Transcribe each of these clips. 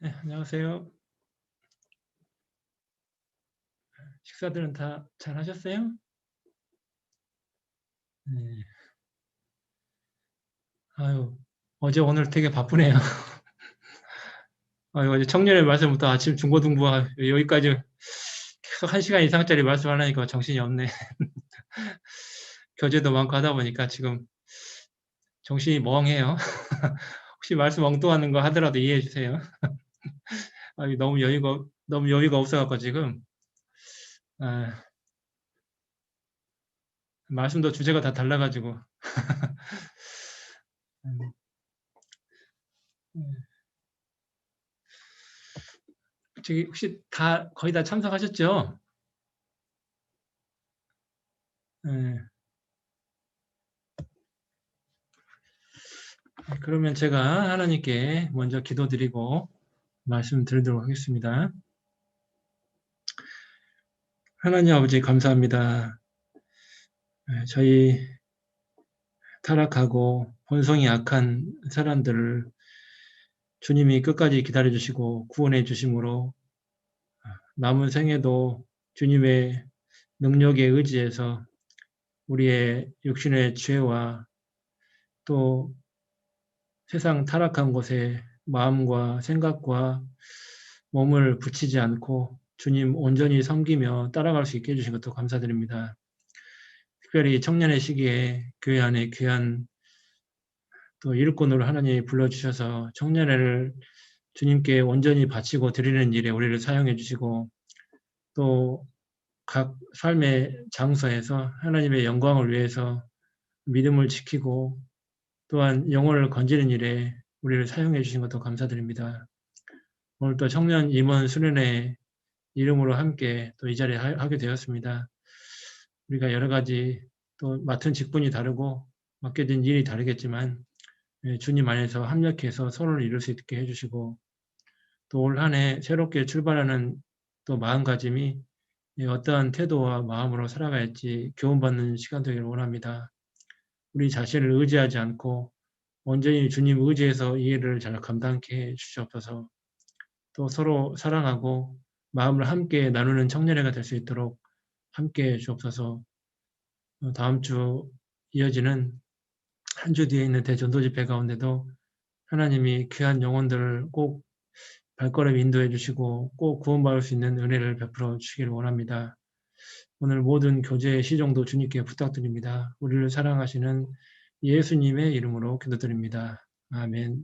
네, 안녕하세요. 식사들은 다 잘 하셨어요? 네. 아유, 어제 오늘 되게 바쁘네요. 아유, 어제 청년의 말씀부터 아침 중고등부와 여기까지 계속 1시간 이상짜리 말씀하려니까 정신이 없네. 교재도 많고 하다 보니까 지금 정신이 멍해요. 혹시 말씀 엉뚱하는 거 하더라도 이해해 주세요. 아유, 너무 여유가 없어갖고 지금, 아, 말씀도 주제가 다 달라가지고. 음, 저기 혹시 거의 다 참석하셨죠? 네. 그러면 제가 하나님께 먼저 기도드리고 말씀드리도록 하겠습니다. 하나님 아버지 감사합니다. 저희 타락하고 본성이 악한 사람들을 주님이 끝까지 기다려주시고 구원해 주심으로 남은 생에도 주님의 능력에 의지해서 우리의 육신의 죄와 또 세상 타락한 곳에 마음과 생각과 몸을 붙이지 않고 주님 온전히 섬기며 따라갈 수 있게 해주신 것도 감사드립니다. 특별히 청년의 시기에 교회 안에 귀한 또 일꾼으로 하나님이 불러주셔서 청년회를 주님께 온전히 바치고 드리는 일에 우리를 사용해 주시고 또 각 삶의 장소에서 하나님의 영광을 위해서 믿음을 지키고 또한 영혼을 건지는 일에 우리를 사용해 주신 것도 감사드립니다. 오늘 또 청년 임원 수련회 이름으로 함께 또 이 자리에 하게 되었습니다. 우리가 여러 가지 또 맡은 직분이 다르고 맡겨진 일이 다르겠지만 주님 안에서 합력해서 서로를 이룰 수 있게 해주시고 또 올 한 해 새롭게 출발하는 또 마음가짐이 어떠한 태도와 마음으로 살아갈지 교훈받는 시간 되기를 원합니다. 우리 자신을 의지하지 않고 온전히 주님 의지해서 이 일을 잘 감당케 해 주시옵소서. 또 서로 사랑하고 마음을 함께 나누는 청년회가 될 수 있도록 함께 해 주옵소서. 다음 주 이어지는 한 주 뒤에 있는 대전도 집회 가운데도 하나님이 귀한 영혼들을 꼭 발걸음 인도해 주시고 꼭 구원받을 수 있는 은혜를 베풀어 주시기를 원합니다. 오늘 모든 교제의 시종도 주님께 부탁드립니다. 우리를 사랑하시는 예수님의 이름으로 기도드립니다. 아멘.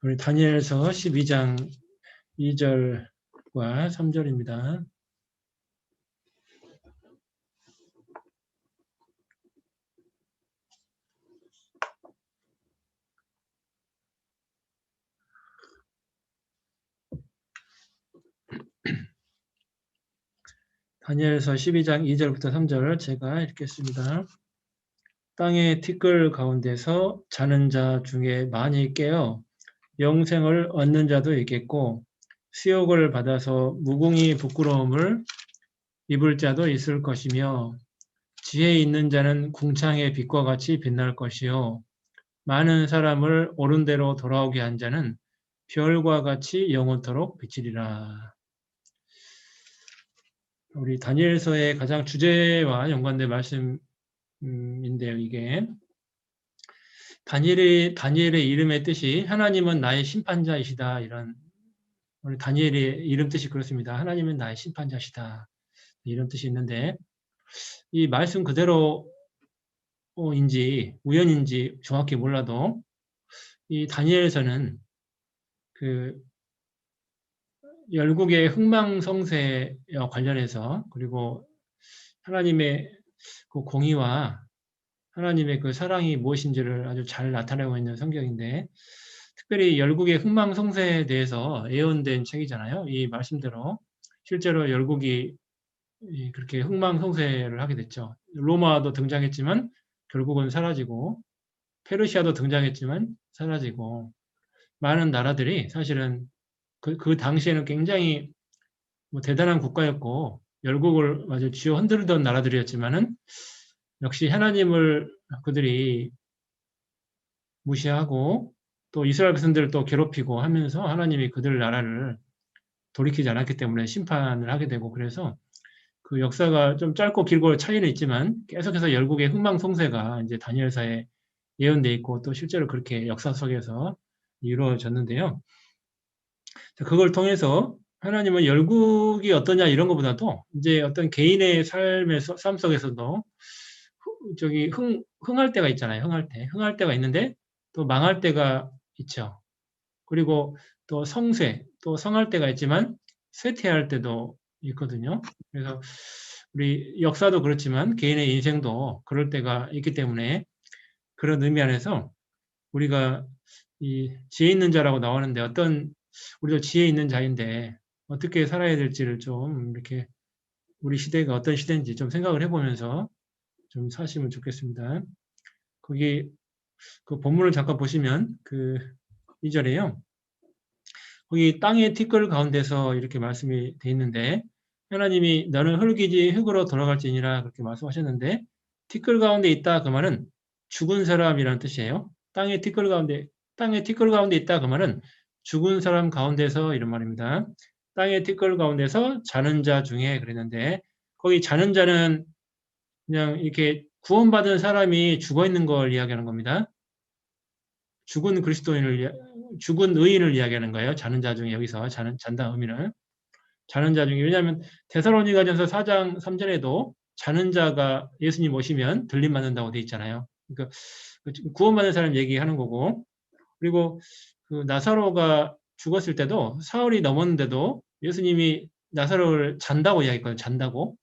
우리 다니엘서 12장 2절과 3절입니다. 다니엘서 12장 2절부터 3절 제가 읽겠습니다. 땅의 티끌 가운데서 자는 자 중에 많이 깨어 영생을 얻는 자도 있겠고 수욕을 받아서 무궁히 부끄러움을 입을 자도 있을 것이며 지혜 있는 자는 궁창의 빛과 같이 빛날 것이요 많은 사람을 옳은 대로 돌아오게 한 자는 별과 같이 영원토록 비치리라. 우리 다니엘서의 가장 주제와 연관된 말씀인데요. 이게 다니엘의 이름의 뜻이 하나님은 나의 심판자이시다. 이런 우리 다니엘의 이름 뜻이 그렇습니다. 하나님은 나의 심판자시다. 이런 뜻이 있는데 이 말씀 그대로인지 우연인지 정확히 몰라도 이 다니엘서는 그 열국의 흥망성쇠와 관련해서 그리고 하나님의 그 공의와 하나님의 그 사랑이 무엇인지를 아주 잘 나타내고 있는 성경인데 특별히 열국의 흥망성쇠에 대해서 예언된 책이잖아요. 이 말씀대로 실제로 열국이 그렇게 흥망성쇠를 하게 됐죠. 로마도 등장했지만 결국은 사라지고 페르시아도 등장했지만 사라지고 많은 나라들이 사실은 그 당시에는 굉장히 뭐 대단한 국가였고 열국을 아주 쥐어 흔들던 나라들이었지만은 역시 하나님을 그들이 무시하고 또 이스라엘 백성들을 또 괴롭히고 하면서 하나님이 그들 나라를 돌이키지 않았기 때문에 심판을 하게 되고, 그래서 그 역사가 좀 짧고 길고 차이는 있지만 계속해서 열국의 흥망성쇠가 이제 다니엘서에 예언돼 있고 또 실제로 그렇게 역사 속에서 이루어졌는데요. 그걸 통해서 하나님은 열국이 어떠냐 이런 것보다도 이제 어떤 개인의 삶 속에서도 흥할 때가 있잖아요. 흥할 때가 있는데 또 망할 때가 있죠. 그리고 또 성할 때가 있지만 쇠퇴할 때도 있거든요. 그래서 우리 역사도 그렇지만 개인의 인생도 그럴 때가 있기 때문에 그런 의미 안에서 우리가 이 지혜 있는 자라고 나오는데 우리도 지혜 있는 자인데 어떻게 살아야 될지를 좀 이렇게 우리 시대가 어떤 시대인지 좀 생각을 해보면서 좀 사시면 좋겠습니다. 거기 그 본문을 잠깐 보시면 그 2절에요. 거기 땅의 티끌 가운데서 이렇게 말씀이 돼 있는데 하나님이 너는 흙이지 흙으로 돌아갈지니라 그렇게 말씀하셨는데 티끌 가운데 있다 그 말은 죽은 사람이라는 뜻이에요. 땅의 티끌 가운데 있다 그 말은 죽은 사람 가운데서 이런 말입니다. 땅의 티끌 가운데서 자는 자 중에 그랬는데 거기 자는 자는 그냥 이렇게 구원받은 사람이 죽어 있는 걸 이야기하는 겁니다. 죽은 의인을 이야기하는 거예요. 자는 자 중에 여기서 잔다 의미는 자는 자 중에 왜냐하면 데살로니가전서 4장 3절에도 자는 자가 예수님 오시면 들림 받는다고 돼 있잖아요. 그러니까 구원받는 사람 얘기하는 거고 그리고 그 나사로가 죽었을 때도 사흘이 넘었는데도 예수님이 나사로를 잔다고 이야기했거든요. 잔다고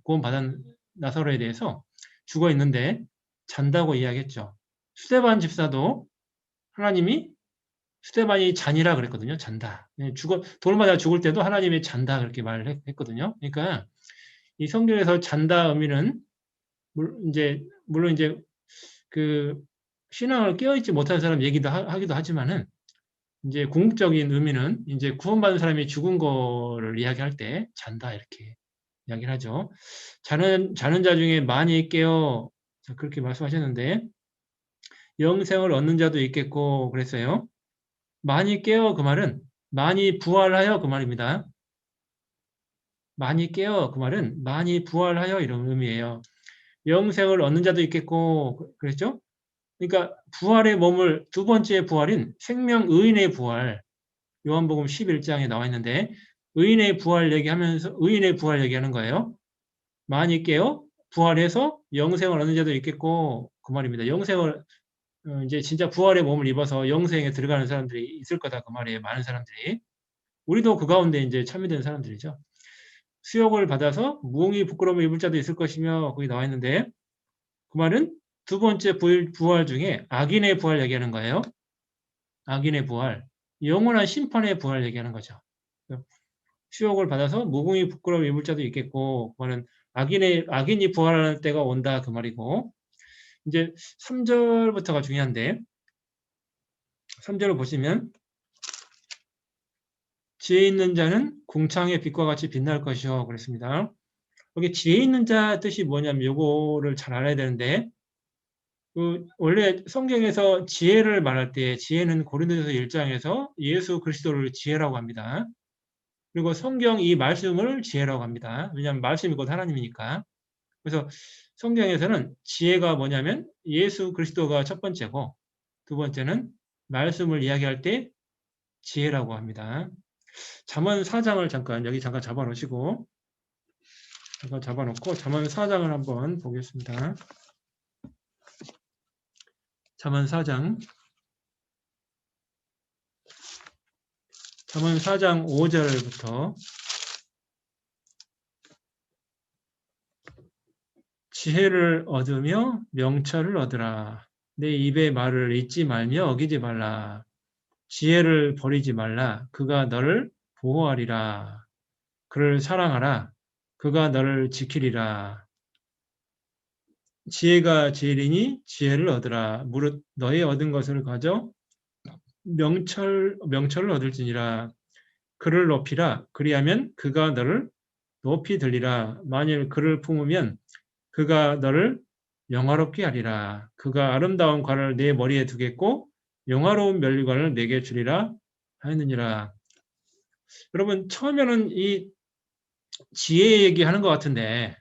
구원받은 나사로에 대해서 죽어 있는데 잔다고 이야기했죠. 스데반 집사도 하나님이 스데반이 잔이라 그랬거든요. 잔다. 돌 맞아 죽을 때도 하나님이 잔다 그렇게 말을 했거든요. 그러니까 이 성경에서 잔다 의미는 물론 이제 그 신앙을 깨어있지 못한 사람 얘기도 하기도 하지만은 이제 궁극적인 의미는 이제 구원받은 사람이 죽은 거를 이야기할 때 잔다 이렇게 이야기를 하죠. 자는 자 중에 많이 깨어 그렇게 말씀하셨는데 영생을 얻는 자도 있겠고 그랬어요. 많이 깨어 그 말은 많이 부활하여 그 말입니다. 많이 깨어 그 말은 많이 부활하여 이런 의미예요. 영생을 얻는 자도 있겠고 그랬죠? 그러니까 부활의 몸을 두 번째 부활인 생명 의인의 부활 요한복음 11장에 나와 있는데 의인의 부활 얘기하는 거예요. 많이 깨어 부활해서 영생을 얻는 자도 있겠고 그 말입니다. 영생을 이제 진짜 부활의 몸을 입어서 영생에 들어가는 사람들이 있을 거다 그 말이에요. 많은 사람들이. 우리도 그 가운데 이제 참여된 사람들이죠. 수욕을 받아서 무응이 부끄러움을 입을 자도 있을 것이며 거기 나와 있는데 그 말은 두 번째 부활 중에 악인의 부활 얘기하는 거예요. 악인의 부활, 영원한 심판의 부활 얘기하는 거죠. 수욕을 받아서 무궁이 부끄러움 입을 자도 있겠고 그거는 악인이 부활하는 때가 온다 그 말이고 이제 3절부터가 중요한데 3절을 보시면 지혜 있는 자는 궁창의 빛과 같이 빛날 것이요 그랬습니다. 여기 지혜 있는 자 뜻이 뭐냐면 요거를 잘 알아야 되는데 원래 성경에서 지혜를 말할 때 지혜는 고린도전서 1장에서 예수 그리스도를 지혜라고 합니다. 그리고 성경 이 말씀을 지혜라고 합니다. 왜냐하면 말씀이 곧 하나님이니까. 그래서 성경에서는 지혜가 뭐냐면 예수 그리스도가 첫 번째고 두 번째는 말씀을 이야기할 때 지혜라고 합니다. 잠언 4장을 여기 잠깐 잡아놓으시고 잠깐 잠언 4장을 한번 보겠습니다. 잠언 4장 5절부터 지혜를 얻으며 명철을 얻으라. 내 입의 말을 잊지 말며 어기지 말라. 지혜를 버리지 말라. 그가 너를 보호하리라. 그를 사랑하라. 그가 너를 지키리라. 지혜가 지혜리니 지혜를 얻으라. 무릇 너의 얻은 것을 가져 명철을 얻을지니라. 그를 높이라. 그리하면 그가 너를 높이 들리라. 만일 그를 품으면 그가 너를 영화롭게 하리라. 그가 아름다운 관을 내 머리에 두겠고 영화로운 면류관을 내게 주리라 하였느니라. 여러분 처음에는 이 지혜 얘기하는 것 같은데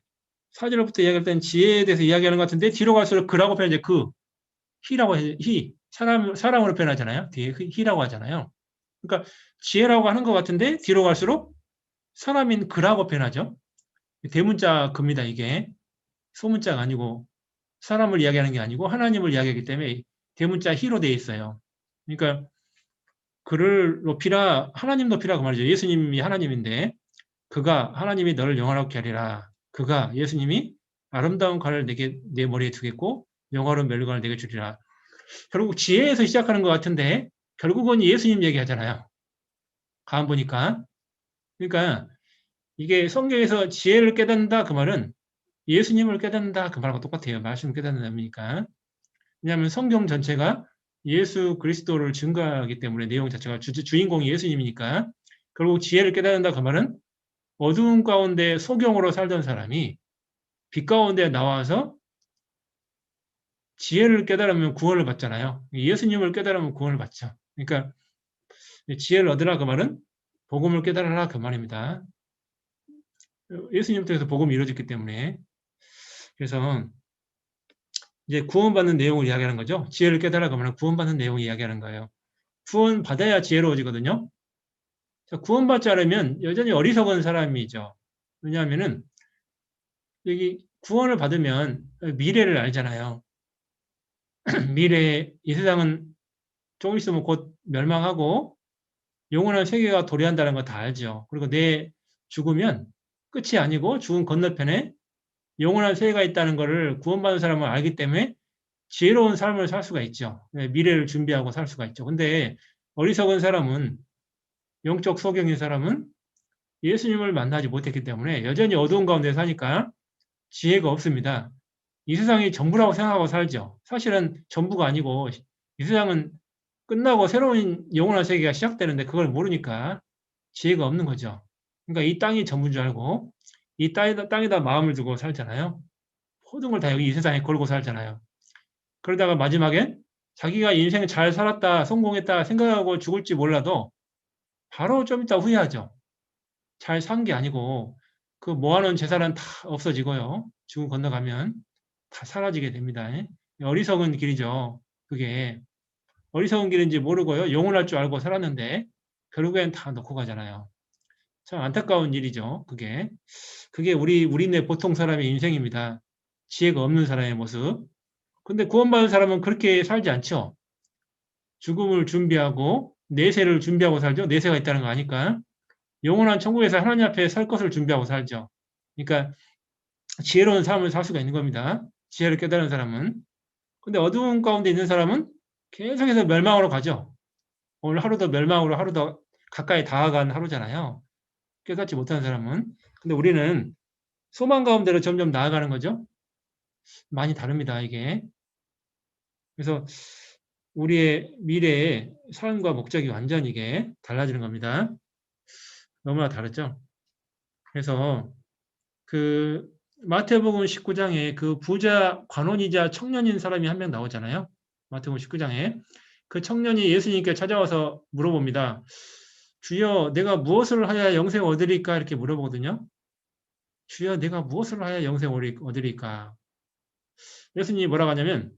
4절부터 이야기할 때는 지혜에 대해서 이야기하는 것 같은데 뒤로 갈수록 그라고 표현하죠. 그, 히라고 해, 히, 사람으로 표현하잖아요. 뒤에 히라고 하잖아요. 그러니까 지혜라고 하는 것 같은데 뒤로 갈수록 사람인 그라고 표현하죠. 대문자 그입니다. 이게 소문자가 아니고 사람을 이야기하는 게 아니고 하나님을 이야기하기 때문에 대문자 히로 되어 있어요. 그러니까 그를 높이라, 하나님 높이라 그 말이죠. 예수님이 하나님인데 그가 하나님이 너를 영화롭게 하리라. 그가 예수님이 아름다운 관을 내 머리에 두겠고 영화로운 면류관을 내게 주리라. 결국 지혜에서 시작하는 것 같은데 결국은 예수님 얘기하잖아요. 가만 보니까. 그러니까 이게 성경에서 지혜를 깨닫는다 그 말은 예수님을 깨닫는다 그 말하고 똑같아요. 말씀을 깨닫는 의미니까. 왜냐하면 성경 전체가 예수 그리스도를 증거하기 때문에 내용 자체가 주인공이 예수님이니까 결국 지혜를 깨닫는다 그 말은 어두운 가운데 소경으로 살던 사람이 빛 가운데 나와서 지혜를 깨달으면 구원을 받잖아요. 예수님을 깨달으면 구원을 받죠. 그러니까 지혜를 얻으라 그 말은 복음을 깨달으라 그 말입니다. 예수님 통해서 복음이 이루어졌기 때문에. 그래서 이제 구원받는 내용을 이야기하는 거죠. 지혜를 깨달으라 그 말은 구원받는 내용을 이야기하는 거예요. 구원받아야 지혜로워지거든요. 구원받지 않으면 여전히 어리석은 사람이죠. 왜냐하면은 여기 구원을 받으면 미래를 알잖아요. 미래에 이 세상은 조금 있으면 곧 멸망하고 영원한 세계가 도래한다는 거 다 알죠. 그리고 내 죽으면 끝이 아니고 죽은 건너편에 영원한 세계가 있다는 것을 구원받은 사람은 알기 때문에 지혜로운 삶을 살 수가 있죠. 미래를 준비하고 살 수가 있죠. 근데 어리석은 사람은 영적 소경인 사람은 예수님을 만나지 못했기 때문에 여전히 어두운 가운데 사니까 지혜가 없습니다. 이 세상이 전부라고 생각하고 살죠. 사실은 전부가 아니고 이 세상은 끝나고 새로운 영원한 세계가 시작되는데 그걸 모르니까 지혜가 없는 거죠. 그러니까 이 땅이 전부인 줄 알고 이 땅에다 마음을 두고 살잖아요. 모든 걸 다 여기 이 세상에 걸고 살잖아요. 그러다가 마지막에 자기가 인생 잘 살았다, 성공했다 생각하고 죽을지 몰라도 바로 좀 이따 후회하죠. 잘 산 게 아니고 그 모아놓은 재산은 다 없어지고요. 죽음 건너가면 다 사라지게 됩니다. 어리석은 길이죠. 그게 어리석은 길인지 모르고요. 영원할 줄 알고 살았는데 결국엔 다 놓고 가잖아요. 참 안타까운 일이죠. 그게 우리네 보통 사람의 인생입니다. 지혜가 없는 사람의 모습. 근데 구원받은 사람은 그렇게 살지 않죠. 죽음을 준비하고 내세를 준비하고 살죠. 내세가 있다는 거 아니까. 영원한 천국에서 하나님 앞에 살 것을 준비하고 살죠. 그러니까 지혜로운 삶을 살 수가 있는 겁니다. 지혜를 깨달은 사람은. 근데 어두운 가운데 있는 사람은 계속해서 멸망으로 가죠. 오늘 하루도 멸망으로 하루 더 가까이 다가간 하루잖아요. 깨닫지 못하는 사람은. 근데 우리는 소망 가운데로 점점 나아가는 거죠. 많이 다릅니다, 이게. 그래서 우리의 미래의 삶과 목적이 완전히 이게 달라지는 겁니다. 너무나 다르죠. 그래서 그 마태복음 19장에 그 부자 관원이자 청년인 사람이 한 명 나오잖아요. 마태복음 19장에 그 청년이 예수님께 찾아와서 물어봅니다. 주여 내가 무엇을 하여야 영생 얻으리까 이렇게 물어보거든요. 주여 내가 무엇을 하여야 영생 얻으리까. 예수님이 뭐라고 하냐면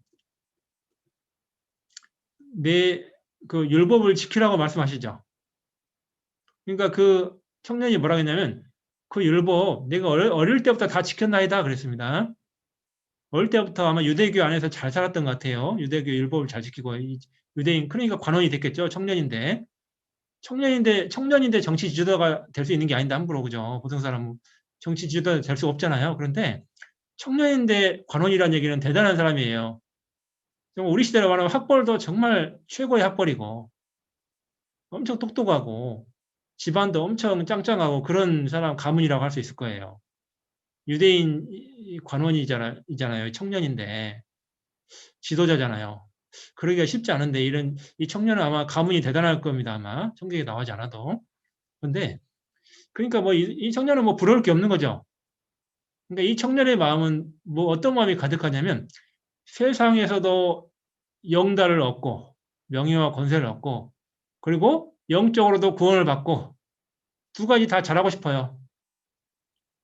내 그 율법을 지키라고 말씀하시죠. 그러니까 그 청년이 뭐라고 했냐면 그 율법 내가 어릴 때부터 다 지켰나이다 그랬습니다. 어릴 때부터 아마 유대교 안에서 잘 살았던 것 같아요. 유대교 율법을 잘 지키고 유대인 그러니까 관원이 됐겠죠. 청년인데 정치 지도자가 될 수 있는 게 아닌데 함부로 그죠. 보통 사람은 정치 지도자 될 수 없잖아요. 그런데 청년인데 관원이라는 얘기는 대단한 사람이에요. 우리 시대로 말하면 학벌도 정말 최고의 학벌이고 엄청 똑똑하고 집안도 엄청 짱짱하고 그런 사람 가문이라고 할 수 있을 거예요. 유대인 관원이잖아요. 청년인데 지도자잖아요. 그러기가 쉽지 않은데 이 청년은 아마 가문이 대단할 겁니다. 아마 성경에 나오지 않아도. 그런데 그러니까 뭐 이 청년은 뭐 부러울 게 없는 거죠. 그러니까 이 청년의 마음은 뭐 어떤 마음이 가득하냐면 세상에서도 영달을 얻고 명예와 권세를 얻고 그리고 영적으로도 구원을 받고 두 가지 다 잘하고 싶어요.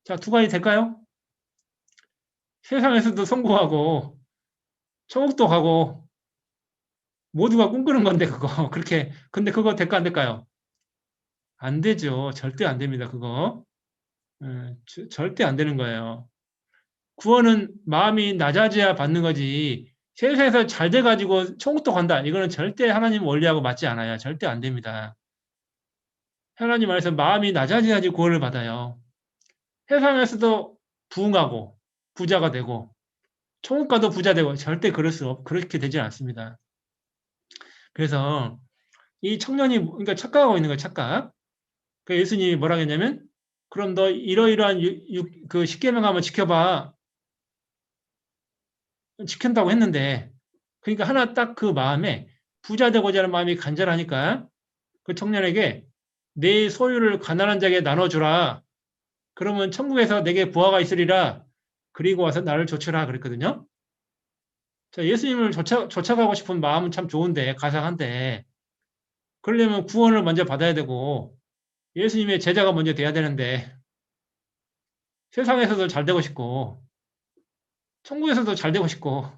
자, 두 가지 될까요? 세상에서도 성공하고 천국도 가고 모두가 꿈꾸는 건데 그거 그렇게 근데 그거 될까 안 될까요? 안 되죠. 절대 안 됩니다. 그거 절대 안 되는 거예요. 구원은 마음이 낮아져야 받는 거지. 세상에서 잘 돼가지고 천국도 간다. 이거는 절대 하나님 원리하고 맞지 않아요. 절대 안 됩니다. 하나님 말해서 마음이 낮아져야지 구원을 받아요. 세상에서도 부흥하고 부자가 되고 천국 가도 부자 되고 절대 그렇게 되지 않습니다. 그래서 이 청년이 그러니까 착각하고 있는 거예요. 착각. 그 예수님이 뭐라 했냐면 그럼 너 이러이러한 그 십계명 한번 지켜봐. 지킨다고 했는데 그러니까 하나 딱 그 마음에 부자 되고자 하는 마음이 간절하니까 그 청년에게 내 소유를 가난한 자에게 나눠주라. 그러면 천국에서 내게 부하가 있으리라. 그리고 와서 나를 좇으라 그랬거든요. 자, 예수님을 쫓아가고 싶은 마음은 참 좋은데 가상한데 그러려면 구원을 먼저 받아야 되고 예수님의 제자가 먼저 돼야 되는데 세상에서도 잘 되고 싶고 천국에서도 잘 되고 싶고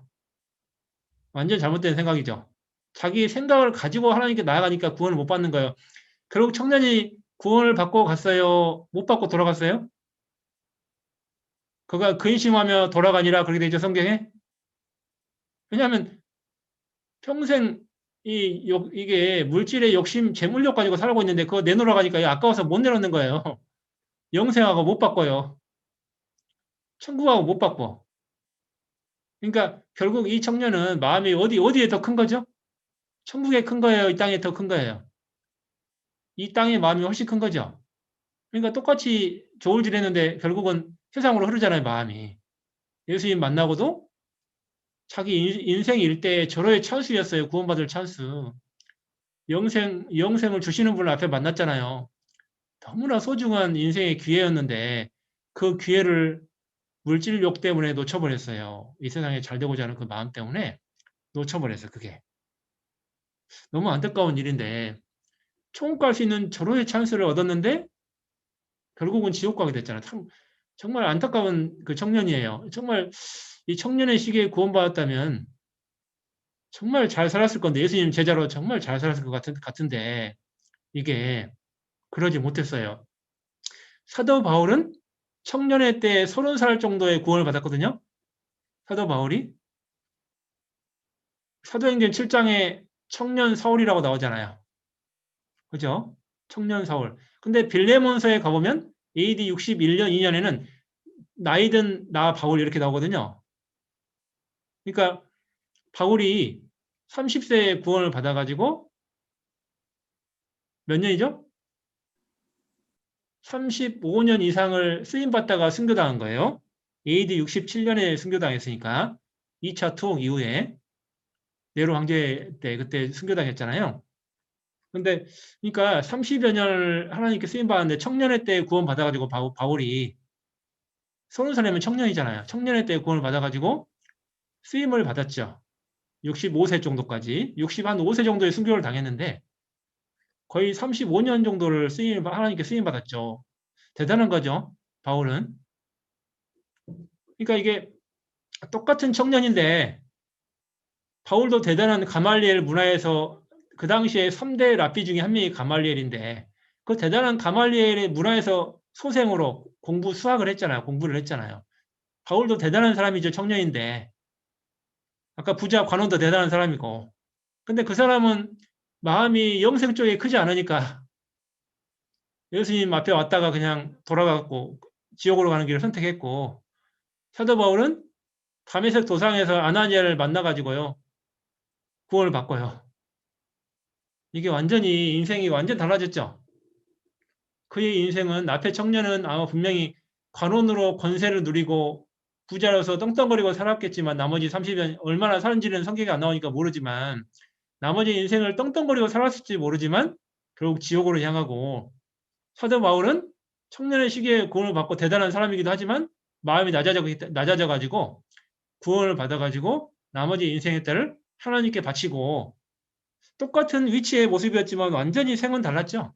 완전 잘못된 생각이죠. 자기 생각을 가지고 하나님께 나아가니까 구원을 못 받는 거예요. 결국 청년이 구원을 받고 갔어요? 못 받고 돌아갔어요? 그가 근심하며 돌아가니라 그렇게 되죠, 성경에? 왜냐하면 평생 이게 물질의 욕심, 재물욕 가지고 살고 있는데 그거 내놓으러 가니까 아까워서 못 내놓는 거예요. 영생하고 못 바꿔요. 천국하고 못 바꿔. 그러니까 결국 이 청년은 마음이 어디에 더 큰 거죠? 천국에 큰 거예요? 이 땅에 더 큰 거예요? 이 땅의 마음이 훨씬 큰 거죠. 그러니까 똑같이 좋을 줄 했는데 결국은 세상으로 흐르잖아요, 마음이. 예수님 만나고도 자기 인생 일대의 절호의 찬스였어요. 구원받을 찬스. 영생을 주시는 분을 앞에 만났잖아요. 너무나 소중한 인생의 기회였는데 그 기회를 물질욕 때문에 놓쳐버렸어요. 이 세상에 잘 되고자 하는 그 마음 때문에 놓쳐버렸어요. 그게. 너무 안타까운 일인데 천국 갈 수 있는 절호의 찬스를 얻었는데 결국은 지옥 가게 됐잖아요. 정말 안타까운 그 청년이에요. 정말 이 청년의 시기에 구원받았다면 정말 잘 살았을 건데 예수님 제자로 정말 잘 살았을 것 같은데 이게 그러지 못했어요. 사도 바울은 청년의 때 30살 정도의 구원을 받았거든요. 사도 바울이 사도행전 7장에 청년 사울이라고 나오잖아요. 그죠? 청년 사울. 근데 빌레몬서에 가보면 AD 61년 2년에는 나이든 나 바울 이렇게 나오거든요. 그러니까 바울이 30세에 구원을 받아가지고 몇 년이죠? 35년 이상을 쓰임받다가 순교당한 거예요. AD 67년에 순교당했으니까 2차 투옥 이후에 네로 황제 때 그때 순교당했잖아요. 근데 그러니까 30여 년을 하나님께 쓰임 받았는데 청년의 때 구원 받아가지고 바울이 30살이면 청년이잖아요. 청년의 때 구원을 받아가지고 쓰임을 받았죠. 65세 정도까지 65세 정도의 순교를 당했는데 거의 35년 정도를 하나님께 쓰임 받았죠. 대단한 거죠. 바울은. 그러니까 이게 똑같은 청년인데 바울도 대단한 가말리엘 문화에서 그 당시에 3대 랍비 중에 한 명이 가말리엘인데 그 대단한 가말리엘의 문화에서 소생으로 수학을 했잖아요. 공부를 했잖아요. 바울도 대단한 사람이죠. 청년인데 아까 부자 관원도 대단한 사람이고 근데 그 사람은 마음이 영생 쪽에 크지 않으니까 예수님 앞에 왔다가 그냥 돌아갔고 지옥으로 가는 길을 선택했고 사도 바울은 다메섹 도상에서 아나니아를 만나가지고요. 구원을 받고요. 이게 완전히 인생이 완전 달라졌죠. 그의 인생은 앞에 청년은 아마 분명히 관원으로 권세를 누리고 부자로서 떵떵거리고 살았겠지만 나머지 30년 얼마나 사는지는 성경이 안 나오니까 모르지만 나머지 인생을 떵떵거리고 살았을지 모르지만 결국 지옥으로 향하고 사도 바울은 청년의 시기에 구원을 받고 대단한 사람이기도 하지만 마음이 낮아져가지고 구원을 받아가지고 나머지 인생의 때를 하나님께 바치고 똑같은 위치의 모습이었지만 완전히 생은 달랐죠.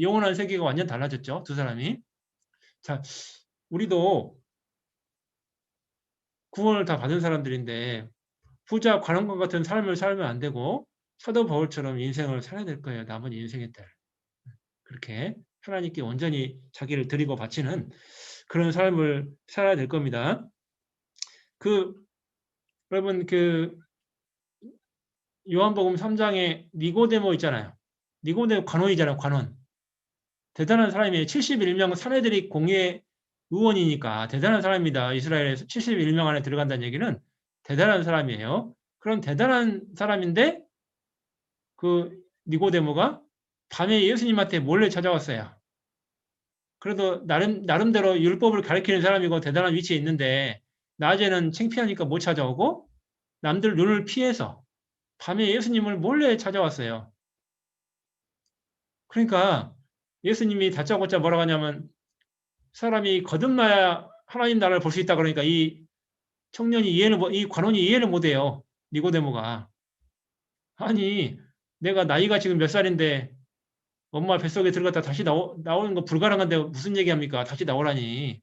영원한 세계가 완전 달라졌죠. 두 사람이. 자, 우리도 구원을 다 받은 사람들인데 부자 관원과 같은 삶을 살면 안 되고 사도 바울처럼 인생을 살아야 될 거예요. 남은 인생의 때. 그렇게 하나님께 온전히 자기를 드리고 바치는 그런 삶을 살아야 될 겁니다. 여러분 요한복음 3장에 니고데모 있잖아요. 니고데모 관원이잖아요. 관원. 대단한 사람이에요. 71명 사내들이 공예 의원이니까 대단한 사람입니다. 이스라엘에서 71명 안에 들어간다는 얘기는 대단한 사람이에요. 그런 대단한 사람인데 니고데모가 밤에 예수님한테 몰래 찾아왔어요. 그래도 나름대로 율법을 가르치는 사람이고 대단한 위치에 있는데 낮에는 창피하니까 못 찾아오고 남들 눈을 피해서 밤에 예수님을 몰래 찾아왔어요. 그러니까 예수님이 다짜고짜 뭐라고 하냐면 사람이 거듭나야 하나님 나라를 볼 수 있다 그러니까 이 청년이 이 관원이 이해를 못해요. 니고데모가. 아니 내가 나이가 지금 몇 살인데 엄마 뱃속에 들어갔다 다시 나오는 거 불가능한데 무슨 얘기합니까? 다시 나오라니.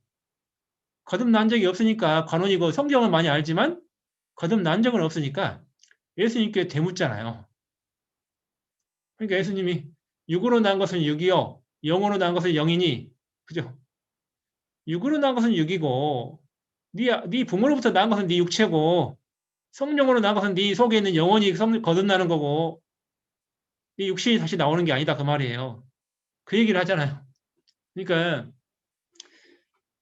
거듭난 적이 없으니까 관원이고 성경은 많이 알지만 거듭난 적은 없으니까 예수님께 되묻잖아요. 그러니까 예수님이 육으로 난 것은 육이요 영으로 난 것은 영이니 그죠? 육으로 난 것은 육이고 네 부모로부터 난 것은 네 육체고 성령으로 난 것은 네 속에 있는 영혼이 거듭나는 거고 네 육신이 다시 나오는 게 아니다 그 말이에요. 그 얘기를 하잖아요. 그러니까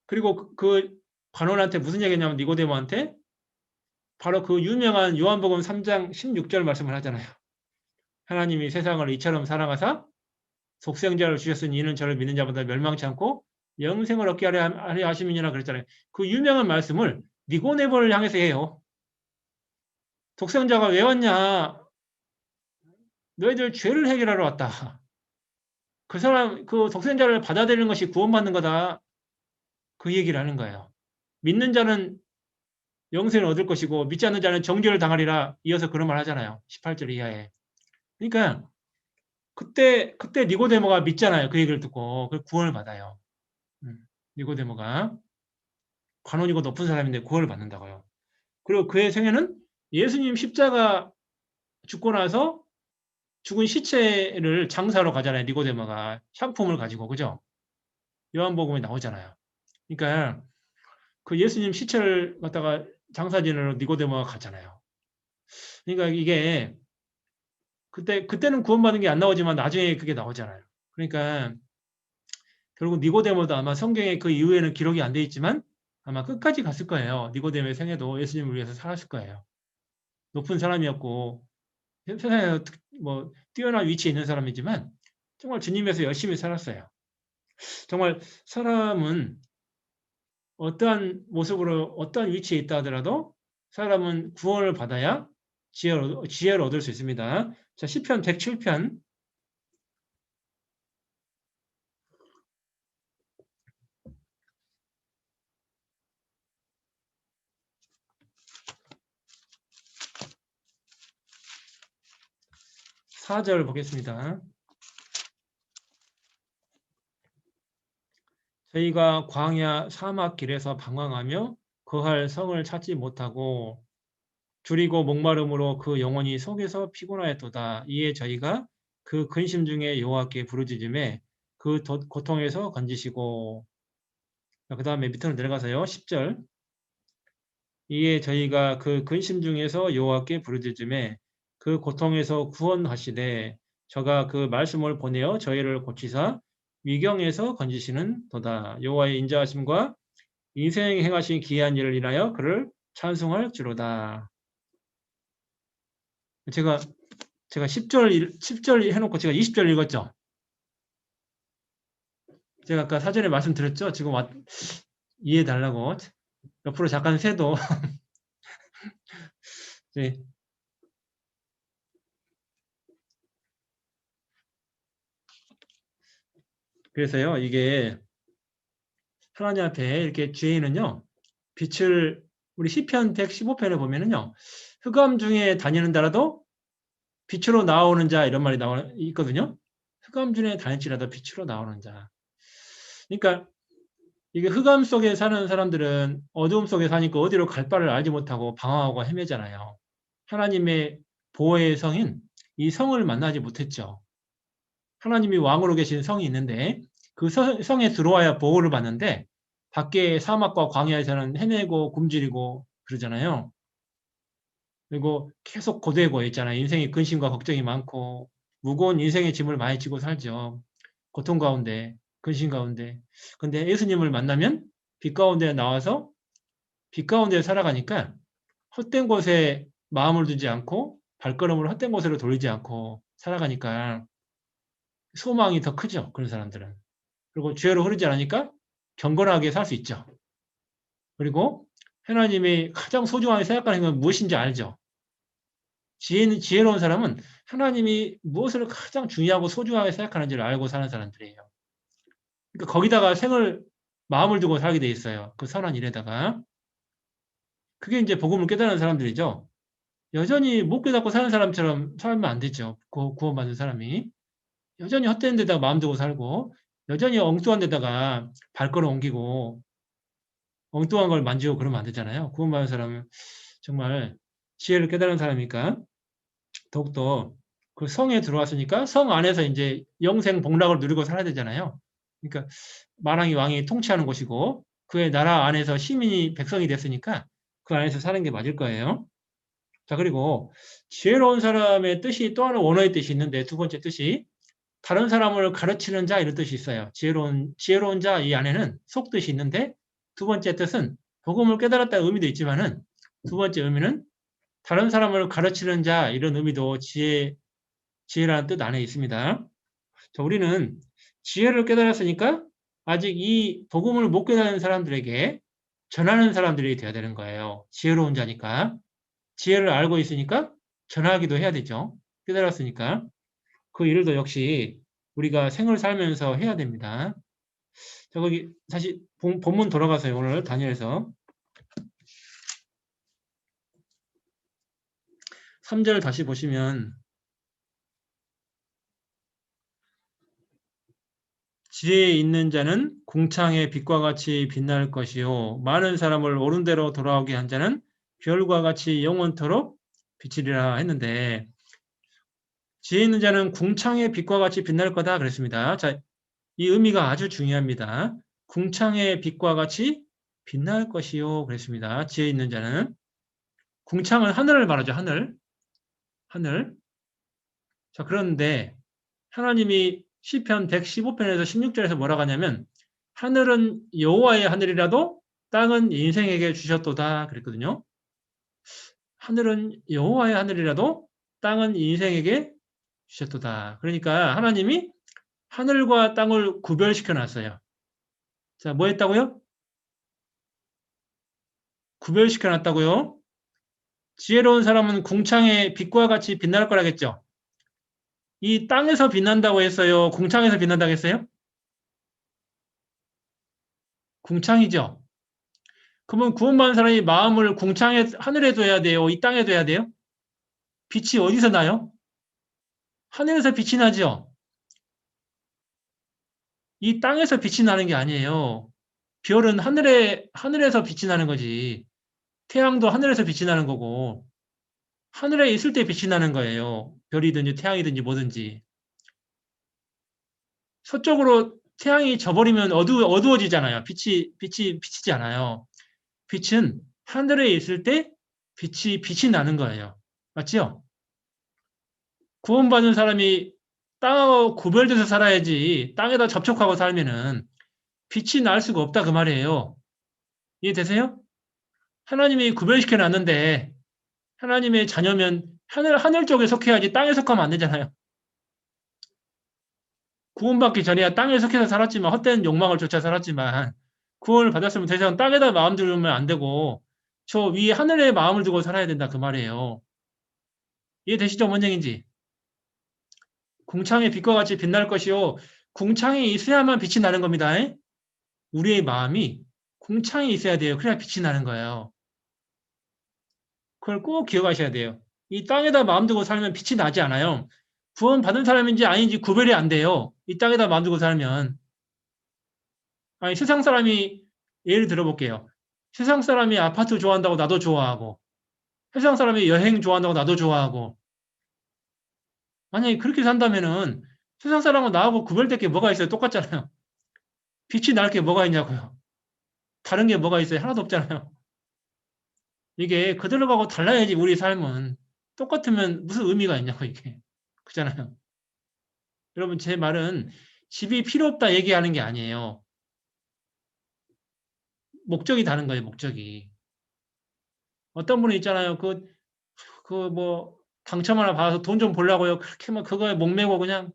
그리고 그 관원한테 무슨 얘기했냐면 니고데모한테 바로 그 유명한 요한복음 3장 16절 말씀을 하잖아요. 하나님이 세상을 이처럼 사랑하사 독생자를 주셨으니 이는 저를 믿는 자보다 멸망치 않고 영생을 얻게 하려 하심이니라 그랬잖아요. 그 유명한 말씀을 니고데모를 향해서 해요. 독생자가 왜 왔냐? 너희들 죄를 해결하러 왔다. 그 사람 그 독생자를 받아들이는 것이 구원받는 거다. 그 얘기를 하는 거예요. 믿는 자는 영생을 얻을 것이고 믿지 않는 자는 정죄를 당하리라. 이어서 그런 말 하잖아요. 18절 이하에. 그러니까 그때 니고데모가 믿잖아요. 그 얘기를 듣고 그 구원을 받아요. 니고데모가 관원이고 높은 사람인데 구원을 받는다고요. 그리고 그의 생애는 예수님 십자가 죽고 나서 죽은 시체를 장사로 가잖아요. 니고데모가 상품을 가지고 그죠? 요한복음에 나오잖아요. 그러니까 그 예수님 시체를 갖다가 장사지내러 니고데모가 갔잖아요. 그러니까 이게 그때는 구원받은 게 안 나오지만 나중에 그게 나오잖아요. 그러니까 결국 니고데모도 아마 성경에 그 이후에는 기록이 안 돼 있지만 아마 끝까지 갔을 거예요. 니고데모의 생애도 예수님을 위해서 살았을 거예요. 높은 사람이었고 세상에서 뭐 뛰어난 위치에 있는 사람이지만 정말 주님에서 열심히 살았어요. 정말 사람은 어떠한 모습으로 어떠한 위치에 있다 하더라도 사람은 구원을 받아야 지혜를 얻을 수 있습니다. 자, 시편 107편 4절 보겠습니다. 저희가 광야 사막 길에서 방황하며 거할 성을 찾지 못하고 줄이고 목마름으로 그 영혼이 속에서 피곤하였도다. 이에 저희가 그 근심 중에 여호와께 부르짖음에 그 고통에서 건지시고 그 다음에 밑으로 내려가서요. 10절 이에 저희가 그 근심 중에서 여호와께 부르짖음에 그 고통에서 구원하시되 저가 그 말씀을 보내어 저희를 고치사 위경에서 건지시는 도다. 여호와의 인자하심과 인생에 행하신 기이한 일을 인하여 그를 찬송할 줄로다. 제가 10절 해놓고 제가 20절 읽었죠. 제가 아까 사전에 말씀드렸죠. 지금 이해해 달라고 옆으로 잠깐 세도 네. 그래서요 이게 하나님 앞에 이렇게 죄인은요 빛을 우리 시편 115편에 보면은요 흑암 중에 다니는다라도 빛으로 나오는 자 이런 말이 있거든요. 흑암 중에 다닐지라도 빛으로 나오는 자. 그러니까 이게 흑암 속에 사는 사람들은 어두움 속에 사니까 어디로 갈 바를 알지 못하고 방황하고 헤매잖아요. 하나님의 보호의 성인 이 성을 만나지 못했죠. 하나님이 왕으로 계신 성이 있는데 그 성에 들어와야 보호를 받는데 밖에 사막과 광야에서는 헤매고 굶주리고 그러잖아요. 그리고 계속 고되고 있잖아요. 인생의 근심과 걱정이 많고 무거운 인생의 짐을 많이 지고 살죠. 고통 가운데, 근심 가운데. 근데 예수님을 만나면 빛 가운데 나와서 빛 가운데 살아가니까 헛된 곳에 마음을 두지 않고 발걸음을 헛된 곳으로 돌리지 않고 살아가니까 소망이 더 크죠. 그런 사람들은. 그리고 죄로 흐르지 않으니까 경건하게 살 수 있죠. 그리고 하나님이 가장 소중하게 생각하는 건 무엇인지 알죠. 지혜로운 사람은 하나님이 무엇을 가장 중요하고 소중하게 생각하는지를 알고 사는 사람들이에요. 그러니까 거기다가 마음을 두고 살게 돼 있어요. 그 선한 일에다가. 그게 이제 복음을 깨달은 사람들이죠. 여전히 못 깨닫고 사는 사람처럼 살면 안 되죠. 구원받은 사람이. 여전히 헛된 데다가 마음 두고 살고, 여전히 엉뚱한 데다가 발걸음 옮기고, 엉뚱한 걸 만지고 그러면 안 되잖아요. 구원받은 사람은 정말 지혜를 깨달은 사람이니까 더욱더 그 성에 들어왔으니까 성 안에서 이제 영생 복락을 누리고 살아야 되잖아요. 그러니까 만왕이 왕이 통치하는 곳이고 그의 나라 안에서 시민이 백성이 됐으니까 그 안에서 사는 게 맞을 거예요. 자, 그리고 지혜로운 사람의 뜻이 또 하나 원어의 뜻이 있는데 두 번째 뜻이 다른 사람을 가르치는 자 이런 뜻이 있어요. 지혜로운 자 이 안에는 속뜻이 있는데 두 번째 뜻은 복음을 깨달았다는 의미도 있지만은 두 번째 의미는 다른 사람을 가르치는 자 이런 의미도 지혜라는 뜻 안에 있습니다. 자, 우리는 지혜를 깨달았으니까 아직 이 복음을 못 깨달은 사람들에게 전하는 사람들이 되어야 되는 거예요. 지혜로운 자니까. 지혜를 알고 있으니까 전하기도 해야 되죠. 깨달았으니까. 그 일도 역시 우리가 생을 살면서 해야 됩니다. 자, 거기 다시 본문 돌아가서요. 오늘 다니엘서 3절 다시 보시면 지혜에 있는 자는 궁창의 빛과 같이 빛날 것이요 많은 사람을 옳은 대로 돌아오게 한 자는 별과 같이 영원토록 비치리라 했는데 지혜 있는 자는 궁창의 빛과 같이 빛날 거다 그랬습니다. 자, 이 의미가 아주 중요합니다. 궁창의 빛과 같이 빛날 것이요 그랬습니다. 지혜 있는 자는 궁창은 하늘을 말하죠. 하늘. 자, 그런데 하나님이 시편 115편에서 16절에서 뭐라고 하냐면 하늘은 여호와의 하늘이라도 땅은 인생에게 주셨도다 그랬거든요. 하늘은 여호와의 하늘이라도 땅은 인생에게 주셨도다. 그러니까 하나님이 하늘과 땅을 구별시켜 놨어요. 자, 뭐 했다고요? 구별시켜 놨다고요? 지혜로운 사람은 궁창의 빛과 같이 빛날 거라겠죠. 이 땅에서 빛난다고 했어요? 궁창에서 빛난다고 했어요? 궁창이죠. 그러면 구원받은 사람이 마음을 궁창에 하늘에 둬야 돼요? 이 땅에 둬야 돼요? 빛이 어디서 나요? 하늘에서 빛이 나죠. 이 땅에서 빛이 나는 게 아니에요. 별은 하늘에서 빛이 나는 거지. 태양도 하늘에서 빛이 나는 거고 하늘에 있을 때 빛이 나는 거예요. 별이든지 태양이든지 뭐든지. 서쪽으로 태양이 져버리면 어두워지잖아요. 빛이 비치지 않아요. 빛은 하늘에 있을 때 빛이 나는 거예요. 맞죠? 구원받은 사람이 땅하고 구별돼서 살아야지 땅에다 접촉하고 살면은 빛이 날 수가 없다 그 말이에요. 이해되세요? 하나님이 구별시켜 놨는데 하나님의 자녀면 하늘 쪽에 속해야지 땅에 속하면 안 되잖아요. 구원받기 전에야 땅에 속해서 살았지만 헛된 욕망을 쫓아 살았지만 구원을 받았으면 더 이상 땅에다 마음 두면 안 되고 저 위에 하늘에 마음을 두고 살아야 된다 그 말이에요. 이해되시죠? 뭔 얘기인지. 궁창의 빛과 같이 빛날 것이요. 궁창이 있어야만 빛이 나는 겁니다. 우리의 마음이 궁창이 있어야 돼요. 그래야 빛이 나는 거예요. 그걸 꼭 기억하셔야 돼요. 이 땅에다 마음 두고 살면 빛이 나지 않아요. 구원 받은 사람인지 아닌지 구별이 안 돼요. 이 땅에다 마음 두고 살면. 아니, 세상 사람이, 예를 들어볼게요. 세상 사람이 아파트 좋아한다고 나도 좋아하고, 세상 사람이 여행 좋아한다고 나도 좋아하고, 만약에 그렇게 산다면은 세상 사람은 나하고 구별될 게 뭐가 있어요? 똑같잖아요. 빛이 날 게 뭐가 있냐고요. 다른 게 뭐가 있어요? 하나도 없잖아요. 이게 그들하고 달라야지 우리 삶은. 똑같으면 무슨 의미가 있냐고 이게. 그잖아요. 여러분 제 말은 집이 필요 없다 얘기하는 게 아니에요. 목적이 다른 거예요. 목적이. 어떤 분이 있잖아요. 뭐 당첨 하나 받아서 돈 좀 벌려고요. 그렇게 막 그거에 목매고 그냥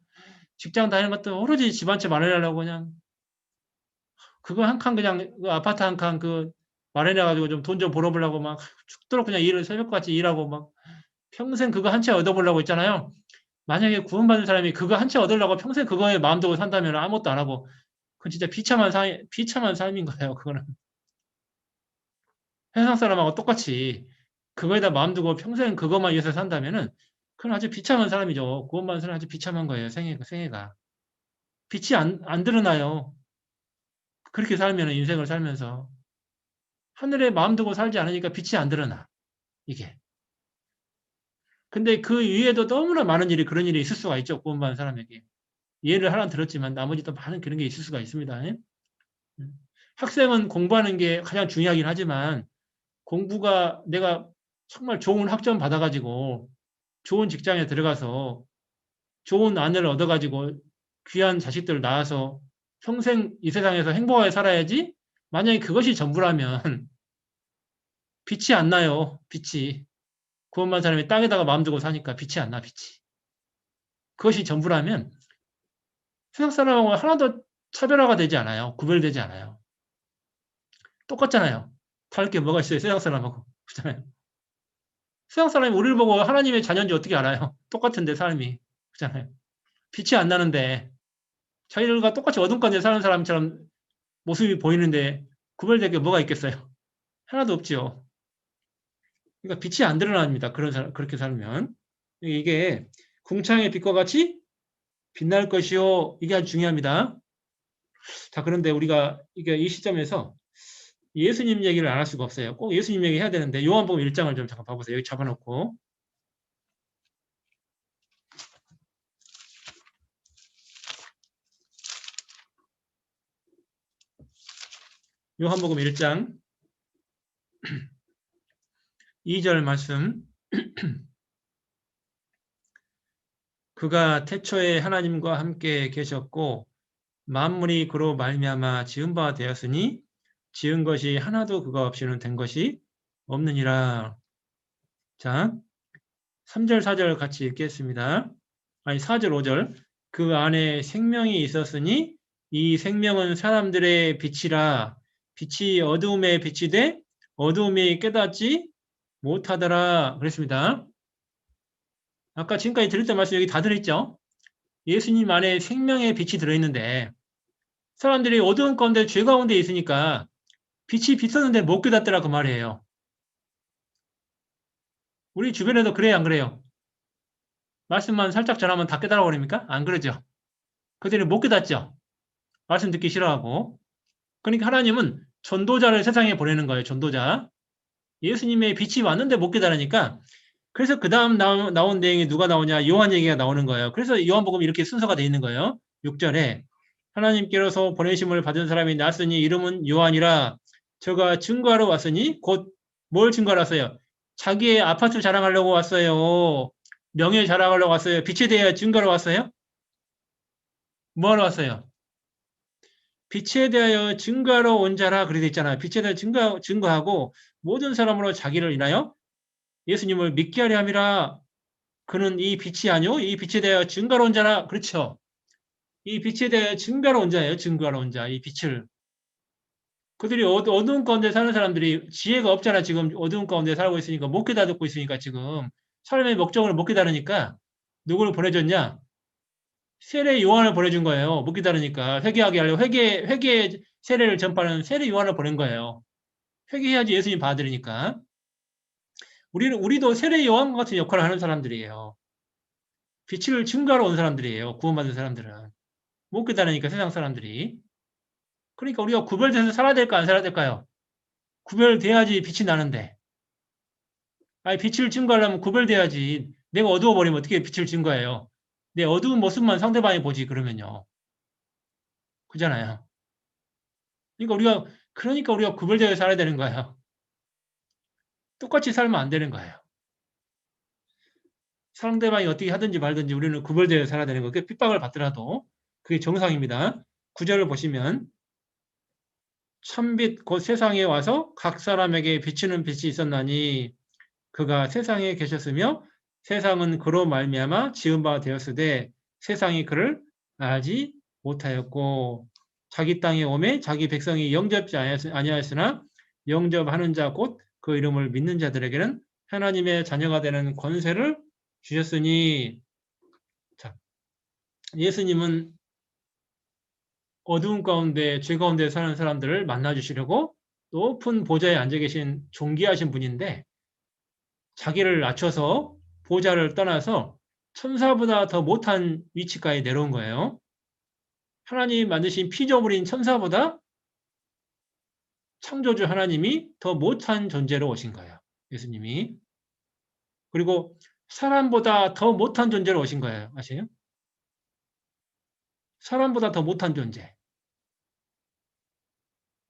직장 다니는 것도 오로지 집 한 채 마련하려고 그냥 그거 한 칸 그냥 그 아파트 한 칸 그 마련해 가지고 좀 돈 좀 벌어보려고 막 죽도록 그냥 일을 새벽같이 일하고 막 평생 그거 한 채 얻어보려고 있잖아요. 만약에 구원받은 사람이 그거 한 채 얻으려고 평생 그거에 마음 두고 산다면 아무것도 안 하고 그건 진짜 비참한 삶인 거예요. 그거는 세상 사람하고 똑같이 그거에다 마음 두고 평생 그것만 위해서 산다면은 그건 아주 비참한 사람이죠. 구원받은 사람은 아주 비참한 거예요. 생애가 빛이 안 드러나요. 그렇게 살면 인생을 살면서 하늘에 마음 두고 살지 않으니까 빛이 안 드러나 이게. 근데 그 위에도 너무나 많은 일이 그런 일이 있을 수가 있죠. 구원받은 사람에게. 예를 하나 들었지만 나머지 또 많은 그런 게 있을 수가 있습니다. 학생은 공부하는 게 가장 중요하긴 하지만 공부가 내가 정말 좋은 학점 받아가지고 좋은 직장에 들어가서 좋은 아내를 얻어가지고 귀한 자식들 낳아서 평생 이 세상에서 행복하게 살아야지 만약에 그것이 전부라면 빛이 안 나요. 빛이. 구원받은 사람이 땅에다가 마음 두고 사니까 빛이 안 나, 빛이. 그것이 전부라면 세상 사람하고 하나도 차별화가 되지 않아요. 구별되지 않아요. 똑같잖아요. 다를 게 뭐가 있어요, 세상 사람하고. 그렇잖아요. 세상 사람이 우리를 보고 하나님의 자녀인지 어떻게 알아요? 똑같은데, 삶이. 그렇잖아요. 빛이 안 나는데, 자기들과 똑같이 어둠 가운데 사는 사람처럼 모습이 보이는데, 구별될 게 뭐가 있겠어요? 하나도 없지요. 그러니까 빛이 안 드러납니다. 그렇게 살면. 이게 궁창의 빛과 같이 빛날 것이요. 이게 아주 중요합니다. 자, 그런데 우리가 이게 이 시점에서 예수님 얘기를 안 할 수가 없어요. 꼭 예수님 얘기 해야 되는데 요한복음 1장을 좀 잠깐 봐보세요. 여기 잡아놓고 요한복음 1장 2절 말씀. 그가 태초에 하나님과 함께 계셨고 만물이 그로 말미암아 지은 바 되었으니 지은 것이 하나도 그가 없이는 된 것이 없느니라. 자, 3절 4절 같이 읽겠습니다. 아니 4절 5절. 그 안에 생명이 있었으니 이 생명은 사람들의 빛이라. 빛이 어두움에 빛이 돼 어두움이 깨닫지 못하더라. 그랬습니다. 아까 지금까지 들을 때 말씀 여기 다 들어있죠? 예수님 안에 생명의 빛이 들어있는데 사람들이 어두운 가운데 죄 가운데 있으니까 빛이 비쳤는데 못 깨닫더라 그 말이에요. 우리 주변에도 그래요, 안 그래요? 말씀만 살짝 전하면 다 깨달아 버립니까? 안 그러죠. 그들이 못 깨닫죠. 말씀 듣기 싫어하고. 그러니까 하나님은 전도자를 세상에 보내는 거예요. 전도자. 예수님의 빛이 왔는데 못 깨달으니까 그래서 그 다음 나온 내용이 누가 나오냐? 요한 얘기가 나오는 거예요. 그래서 요한복음 이렇게 순서가 돼 있는 거예요. 6절에 하나님께로서 보내심을 받은 사람이 났으니 이름은 요한이라. 저가 증거하러 왔으니 곧 뭘 증거하러 왔어요? 자기의 아파트 자랑하려고 왔어요. 명예 자랑하려고 왔어요. 빛에 대해 증거하러 왔어요? 뭐 하러 왔어요? 빛에 대하여 증거하러 온 자라 그렇게 돼 있잖아요. 빛에 대하여 증거하고 모든 사람으로 자기를 인하여 예수님을 믿게 하려 함이라. 그는 이 빛이 아니요 이 빛에 대하여 증거하러 온 자라. 그렇죠. 이 빛에 대하여 증거하러 온 자예요. 증거하러 온 자. 이 빛을. 그들이 어두운 가운데 사는 사람들이 지혜가 없잖아. 지금 어두운 가운데 살고 있으니까 못 깨닫고 있으니까 지금 삶의 목적을 못 깨달으니까 누구를 보내줬냐? 세례 요한을 보내준 거예요. 못 깨달으니까 회개하게 하려고 회개 세례를 전파하는 세례 요한을 보낸 거예요. 회개해야지 예수님 받으리니까. 우리도 세례 요한 같은 역할을 하는 사람들이에요. 빛을 증거하러 온 사람들이에요. 구원받은 사람들은. 못 깨달으니까 세상 사람들이. 그러니까 우리가 구별돼서 살아야 될까 안 살아야 될까요? 구별돼야지 빛이 나는데. 아니 빛을 증거하려면 구별돼야지. 내가 어두워버리면 어떻게 빛을 증거해요? 내 어두운 모습만 상대방이 보지 그러면요. 그잖아요. 그러니까 우리가 구별되어 살아야 되는 거예요. 똑같이 살면 안 되는 거예요. 상대방이 어떻게 하든지 말든지 우리는 구별되어 살아야 되는 거예요. 핍박을 받더라도 그게 정상입니다. 구절을 보시면 참빛 곧 세상에 와서 각 사람에게 비추는 빛이 있었나니 그가 세상에 계셨으며 세상은 그로 말미암아 지은 바 되었으되 세상이 그를 알지 못하였고 자기 땅에 오매 자기 백성이 영접지 아니하였으나 영접하는 자 곧 그 이름을 믿는 자들에게는 하나님의 자녀가 되는 권세를 주셨으니. 자, 예수님은 어두운 가운데 죄 가운데 사는 사람들을 만나 주시려고 높은 보좌에 앉아 계신 존귀하신 분인데 자기를 낮춰서 보좌를 떠나서 천사보다 더 못한 위치까지 내려온 거예요. 하나님이 만드신 피조물인 천사보다 창조주 하나님이 더 못한 존재로 오신 거예요. 예수님이. 그리고 사람보다 더 못한 존재로 오신 거예요. 아세요? 사람보다 더 못한 존재.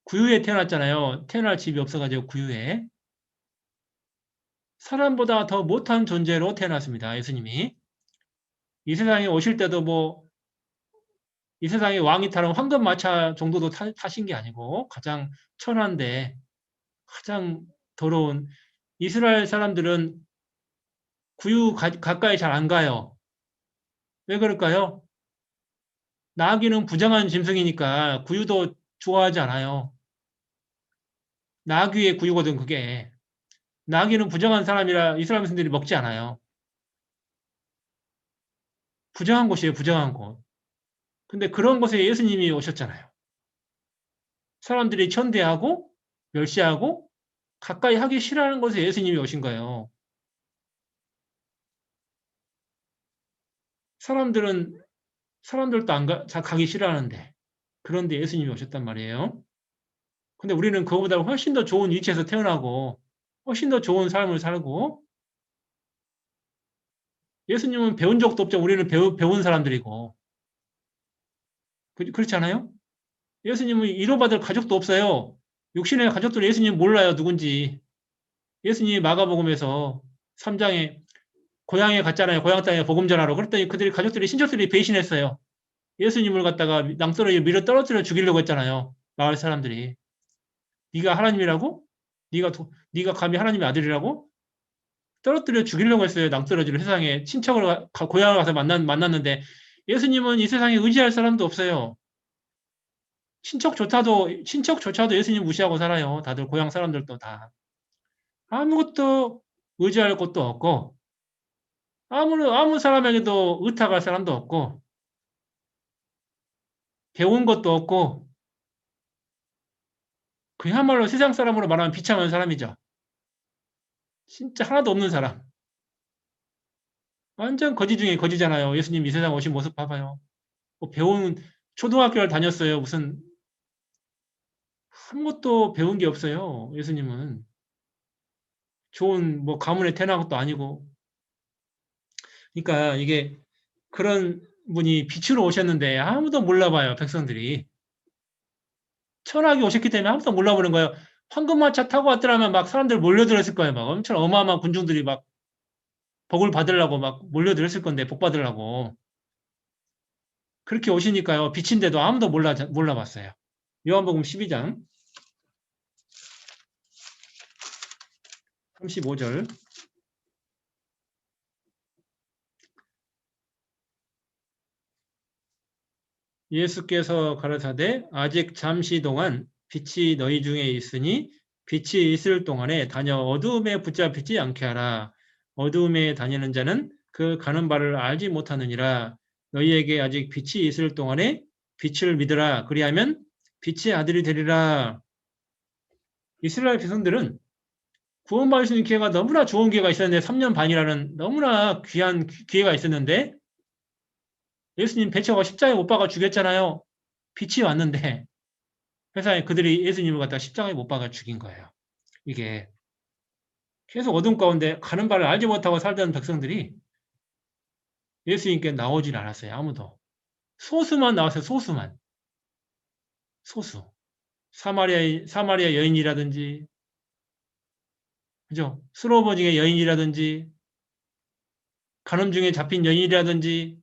구유에 태어났잖아요. 태어날 집이 없어가지고 구유에. 사람보다 더 못한 존재로 태어났습니다. 예수님이. 이 세상에 오실 때도 이 세상에 왕이 타는 황금마차 정도도 타신 게 아니고 가장 천한데 가장 더러운 이스라엘 사람들은 구유 가까이 잘 안 가요. 왜 그럴까요? 나귀는 부정한 짐승이니까 구유도 좋아하지 않아요. 나귀의 구유거든 그게. 나귀는 부정한 사람이라 이스라엘 백성들이 먹지 않아요. 부정한 곳이에요. 부정한 곳. 근데 그런 곳에 예수님이 오셨잖아요. 사람들이 천대하고 멸시하고 가까이 하기 싫어하는 곳에 예수님이 오신 거예요. 사람들도 가기 싫어하는데 그런데 예수님이 오셨단 말이에요. 근데 우리는 그거보다 훨씬 더 좋은 위치에서 태어나고 훨씬 더 좋은 삶을 살고 예수님은 배운 적도 없죠. 우리는 배운 사람들이고 그렇지 않아요? 예수님은 위로받을 가족도 없어요. 육신의 가족들은 예수님 몰라요. 누군지. 예수님이 마가복음에서 3장에 고향에 갔잖아요. 고향 땅에 복음 전하러. 그랬더니 친척들이 배신했어요. 예수님을 갖다가 낭떠러지 밀어 떨어뜨려 죽이려고 했잖아요. 마을 사람들이. 네가 하나님이라고? 네가 감히 하나님의 아들이라고? 떨어뜨려 죽이려고 했어요. 낭떠러지를 세상에 고향을 가서 만났는데 예수님은 이 세상에 의지할 사람도 없어요. 친척조차도 예수님 무시하고 살아요. 다들 고향 사람들도 다. 아무것도 의지할 것도 없고 아무 사람에게도 의탁할 사람도 없고 배운 것도 없고 그야말로 세상 사람으로 말하면 비참한 사람이죠. 진짜 하나도 없는 사람. 완전 거지 중에 거지잖아요. 예수님 이 세상 오신 모습 봐봐요. 배운 초등학교를 다녔어요. 무슨 아무것도 배운 게 없어요. 예수님은. 좋은 가문에 태어난 것도 아니고. 그러니까 이게 그런 분이 빛으로 오셨는데 아무도 몰라봐요. 백성들이. 천하게 오셨기 때문에 아무도 몰라보는 거예요. 황금마차 타고 왔더라면 막 사람들 몰려들었을 거예요. 막 엄청 어마어마한 군중들이 막 복을 받으려고 막 몰려들었을 건데 복 받으려고. 그렇게 오시니까요. 빛인데도 아무도 몰라봤어요. 요한복음 12장 35절 예수께서 가라사대 아직 잠시 동안 빛이 너희 중에 있으니 빛이 있을 동안에 다녀 어두움에 붙잡히지 않게 하라. 어두움에 다니는 자는 그 가는 바를 알지 못하느니라. 너희에게 아직 빛이 있을 동안에 빛을 믿으라. 그리하면 빛의 아들이 되리라. 이스라엘 백성들은 구원받을 수 있는 기회가 너무나 좋은 기회가 있었는데 3년 반이라는 너무나 귀한 기회가 있었는데 예수님 배척하고 십자가에 못 박아 죽였잖아요. 빛이 왔는데 회사에 그들이 예수님을 갖다가 십자가에 못 박아 죽인 거예요. 이게 계속 어둠 가운데 가는 바를 알지 못하고 살던 백성들이 예수님께 나오질 않았어요. 아무도. 소수만 나왔어요. 소수만. 소수. 사마리아 여인이라든지, 그죠? 수로버중의 여인이라든지, 간음 중에 잡힌 여인이라든지,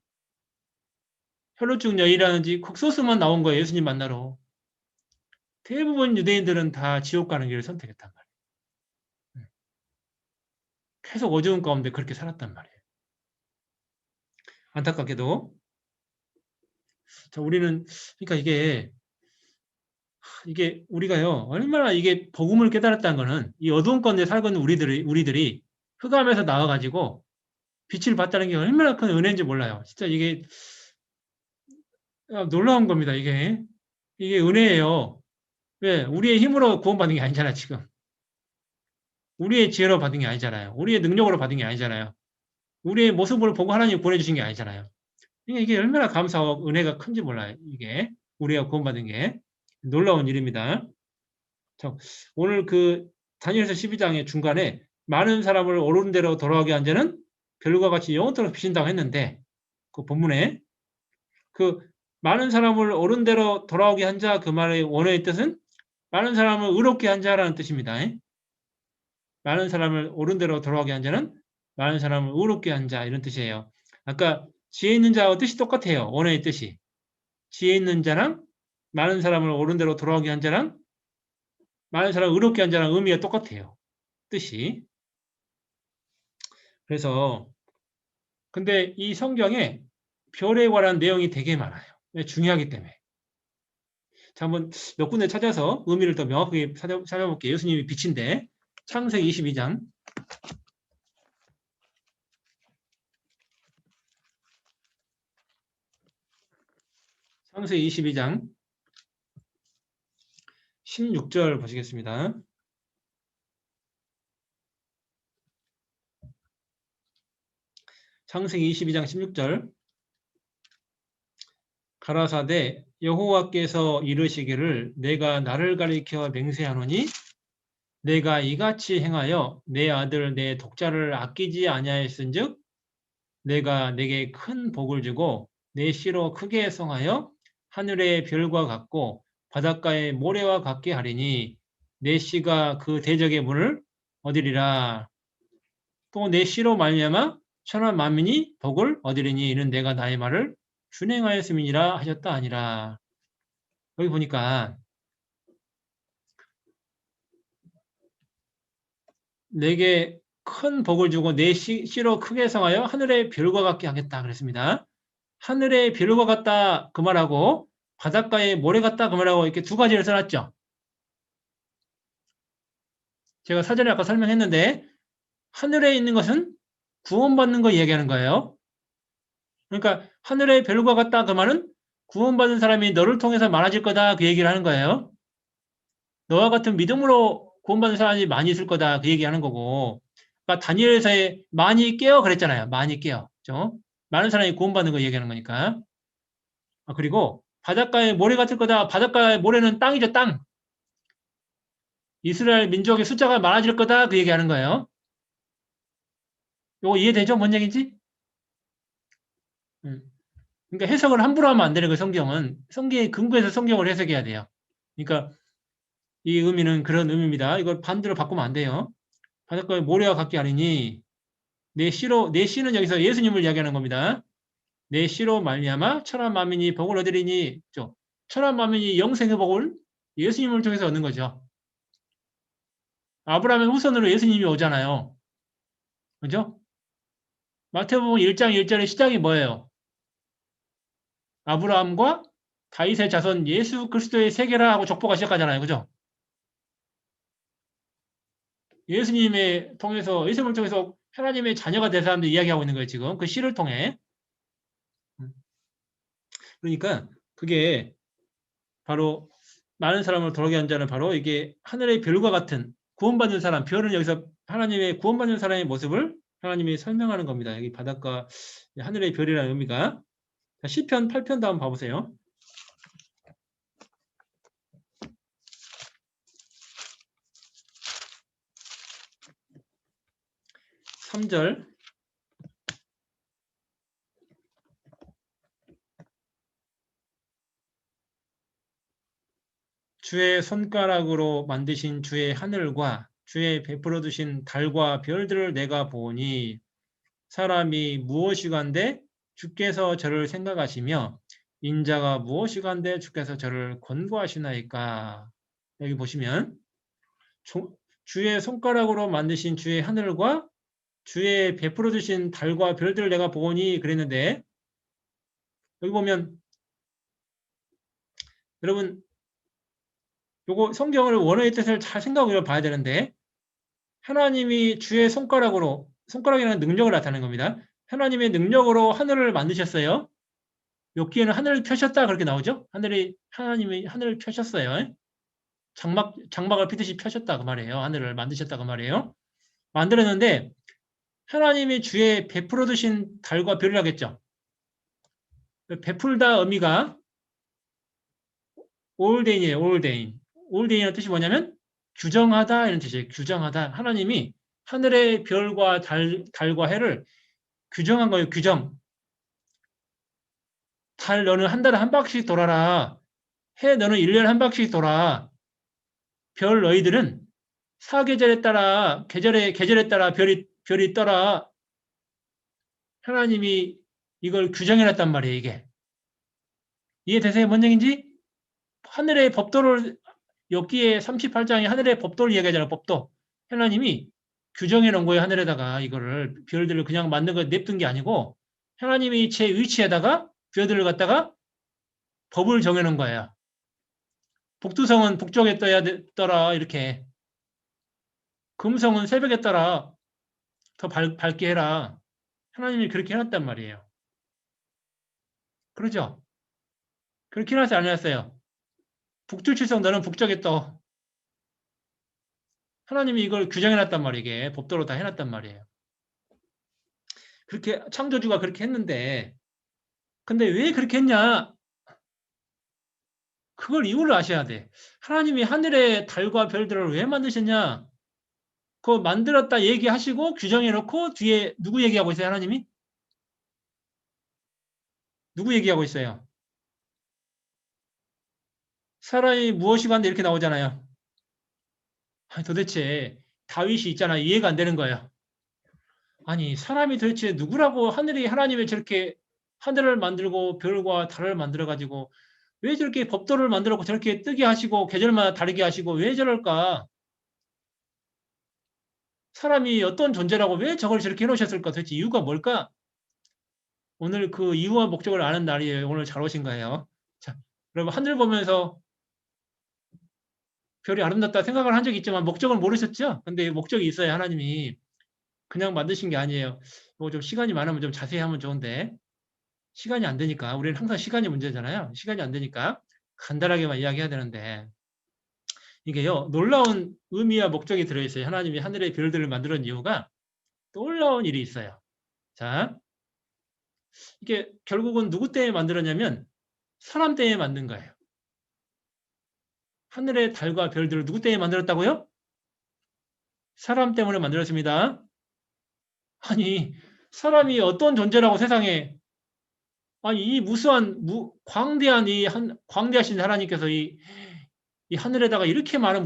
혈루증 여인이라든지, 극소수만 나온 거예요. 예수님 만나러. 대부분 유대인들은 다 지옥 가는 길을 선택했단 말이에요. 계속 어두운 가운데 그렇게 살았단 말이에요. 안타깝게도. 자, 우리는, 그러니까 이게 우리가요, 얼마나 이게 복음을 깨달았다는 거는 이 어두운 가운데 살고 있는 우리들이 흑암에서 나와가지고 빛을 봤다는 게 얼마나 큰 은혜인지 몰라요. 진짜 이게 놀라운 겁니다. 이게 은혜예요. 왜? 우리의 힘으로 구원받은 게 아니잖아, 지금. 우리의 지혜로 받은 게 아니잖아요. 우리의 능력으로 받은 게 아니잖아요. 우리의 모습을 보고 하나님 보내주신 게 아니잖아요. 그러니까 이게 얼마나 감사하고 은혜가 큰지 몰라요. 이게 우리가 구원받은 게 놀라운 일입니다. 자, 오늘 그 다니엘서 12장의 중간에 많은 사람을 옳은 대로 돌아오게 한 자는 별과 같이 영원토록 비신다고 했는데 그 본문에 그 많은 사람을 옳은 대로 돌아오게 한 자 그 말의 원어의 뜻은 많은 사람을 의롭게 한 자라는 뜻입니다. 많은 사람을 옳은 대로 돌아오게 한 자는 많은 사람을 의롭게 한 자 이런 뜻이에요. 아까 지혜 있는 자와 뜻이 똑같아요. 원어의 뜻이. 지혜 있는 자랑 많은 사람을 옳은 대로 돌아오게 한 자랑 많은 사람을 의롭게 한 자랑 의미가 똑같아요. 뜻이. 그래서 근데 이 성경에 별에 관한 내용이 되게 많아요. 중요하기 때문에. 자, 한번 몇 군데 찾아서 의미를 더 명확하게 찾아볼게요. 예수님이 빛인데 창세기 22장 창세기 22장 16절 보시겠습니다. 창세기 22장 16절 가라사대 여호와께서 이르시기를 내가 나를 가리켜 맹세하노니 내가 이같이 행하여 내 아들 내 독자를 아끼지 아니하였은즉 내가 내게 큰 복을 주고 내 씨로 크게 성하여 하늘의 별과 같고 바닷가의 모래와 같게 하리니 내 씨가 그 대적의 문을 얻으리라. 또 내 씨로 말미암아 천하 만민이 복을 얻으리니 이는 내가 나의 말을 준행하였음이니라 하셨다 아니라. 여기 보니까 내게 큰 복을 주고 내 씨로 크게 성하여 하늘의 별과 같게 하겠다 그랬습니다. 하늘의 별과 같다 그 말하고 바닷가의 모래 같다 그 말하고 이렇게 두 가지를 써놨죠. 제가 사전에 아까 설명했는데 하늘에 있는 것은 구원받는 거 얘기하는 거예요. 그러니까 하늘의 별과 같다 그 말은 구원받은 사람이 너를 통해서 많아질 거다 그 얘기를 하는 거예요. 너와 같은 믿음으로 구원받은 사람이 많이 있을 거다 그 얘기하는 거고 그러니까 다니엘서에 많이 깨어 그랬잖아요. 많이 깨어. 그렇죠? 많은 사람이 구원받는 거 얘기하는 거니까. 그리고 바닷가에 모래 같을 거다. 바닷가의 모래는 땅이죠. 땅. 이스라엘 민족의 숫자가 많아질 거다. 그 얘기하는 거예요. 이거 이해되죠? 뭔 얘기인지? 그러니까 해석을 함부로 하면 안 되는 거예요. 성경은. 성경의 근거에서 성경을 해석해야 돼요. 그러니까 이 의미는 그런 의미입니다. 이걸 반대로 바꾸면 안 돼요. 바닷가에 모래와 같게 하리니 내 씨는 여기서 예수님을 이야기하는 겁니다. 내 씨로 말미암아 천하 만민이 복을 얻으리니 천하 만민이 영생의 복을 예수님을 통해서 얻는 거죠. 아브라함의 후손으로 예수님이 오잖아요. 그죠? 마태복음 1장 1절의 시작이 뭐예요? 아브라함과 다윗의 자손 예수 그리스도의 세계라 하고 족보가 시작하잖아요. 그죠? 예수님을 통해서 하나님의 자녀가 된 사람들 이야기하고 있는 거예요. 지금 그 시를 통해. 그러니까 그게 바로 많은 사람을 돌아오게 한 자는 바로 이게 하늘의 별과 같은 구원받는 사람, 별은 여기서 하나님의 구원받는 사람의 모습을 하나님이 설명하는 겁니다. 여기 바닷가 하늘의 별이라는 의미가. 자, 시편 8편 다음 봐보세요. 3절. 주의 손가락으로 만드신 주의 하늘과 주의 베풀어 두신 달과 별들을 내가 보니 사람이 무엇이간데 주께서 저를 생각하시며 인자가 무엇이간데 주께서 저를 권고하시나이까. 여기 보시면 주의 손가락으로 만드신 주의 하늘과 주의 베풀어 주신 달과 별들을 내가 보니 그랬는데 여기 보면 여러분 요거 성경을 원어의 뜻을 잘 생각해 봐야 되는데 하나님이 주의 손가락이라는 능력을 나타내는 겁니다. 하나님의 능력으로 하늘을 만드셨어요. 욥기에는 하늘을 펴셨다 그렇게 나오죠. 하나님이 하늘을 펴셨어요. 장막을 피듯이 펴셨다 그 말이에요. 하늘을 만드셨다 그 말이에요. 만들었는데 하나님이 주의 베풀어 두신 달과 별을 하겠죠. 베풀다 의미가 올데인이에요. 올데인. 올데인의 뜻이 뭐냐면 규정하다 이런 뜻이에요. 규정하다. 하나님이 하늘의 별과 달과 해를 규정한 거예요. 규정. 달 너는 한 달에 한 바퀴씩 돌아라. 해 너는 1년에 한 바퀴씩 돌아. 별 너희들은 사계절에 따라 계절에 따라 별이 떠라. 하나님이 이걸 규정해 놨단 말이에요, 이게. 이해되세요? 뭔 얘기인지? 하늘의 법도를 욥기의 38장에 하늘의 법도를 얘기하잖아요. 법도. 하나님이 규정해 놓은 거예요. 하늘에다가 이거를 별들을 그냥 만든 거 냅둔 게 아니고 하나님이 제 위치에다가 별들을 갖다가 법을 정해 놓은 거예요. 북두성은 북쪽에 떠라 이렇게. 금성은 새벽에 떠라. 더 밝게 해라. 하나님이 그렇게 해놨단 말이에요. 그러죠? 그렇게 해놨어요? 안 해놨어요? 북두칠성 너는 북쪽에 떠. 하나님이 이걸 규정해놨단 말이에요. 이게 법도로 다 해놨단 말이에요. 그렇게 창조주가 그렇게 했는데 근데 왜 그렇게 했냐? 그걸 이유를 아셔야 돼. 하나님이 하늘의 달과 별들을 왜 만드셨냐? 그거 만들었다 얘기하시고 규정해놓고 뒤에 누구 얘기하고 있어요? 하나님이? 누구 얘기하고 있어요? 사람이 무엇이 간데 이렇게 나오잖아요. 아니, 도대체 다윗이 있잖아. 이해가 안 되는 거예요. 아니 사람이 도대체 누구라고 하늘이 하나님이 저렇게 하늘을 만들고 별과 달을 만들어 가지고 왜 저렇게 법도를 만들었고 저렇게 뜨게 하시고 계절마다 다르게 하시고 왜 저럴까? 사람이 어떤 존재라고 왜 저걸 저렇게 해놓으셨을까? 도대체 이유가 뭘까? 오늘 그 이유와 목적을 아는 날이에요. 오늘 잘 오신 거예요. 자, 여러분 하늘 보면서 별이 아름답다 생각을 한 적이 있지만 목적을 모르셨죠? 근데 목적이 있어요. 하나님이 그냥 만드신 게 아니에요. 뭐 좀 시간이 많으면 좀 자세히 하면 좋은데 시간이 안 되니까 우리는 항상 시간이 문제잖아요. 시간이 안 되니까 간단하게만 이야기해야 되는데 이게요 놀라운 의미와 목적이 들어있어요. 하나님이 하늘의 별들을 만드는 이유가 놀라운 일이 있어요. 자, 이게 결국은 누구 때문에 만들었냐면 사람 때문에 만든 거예요. 하늘의 달과 별들을 누구 때문에 만들었다고요? 사람 때문에 만들었습니다. 아니 사람이 어떤 존재라고 세상에 아니 이 무수한 광대한 광대하신 하나님께서 이 하늘에다가 이렇게 많은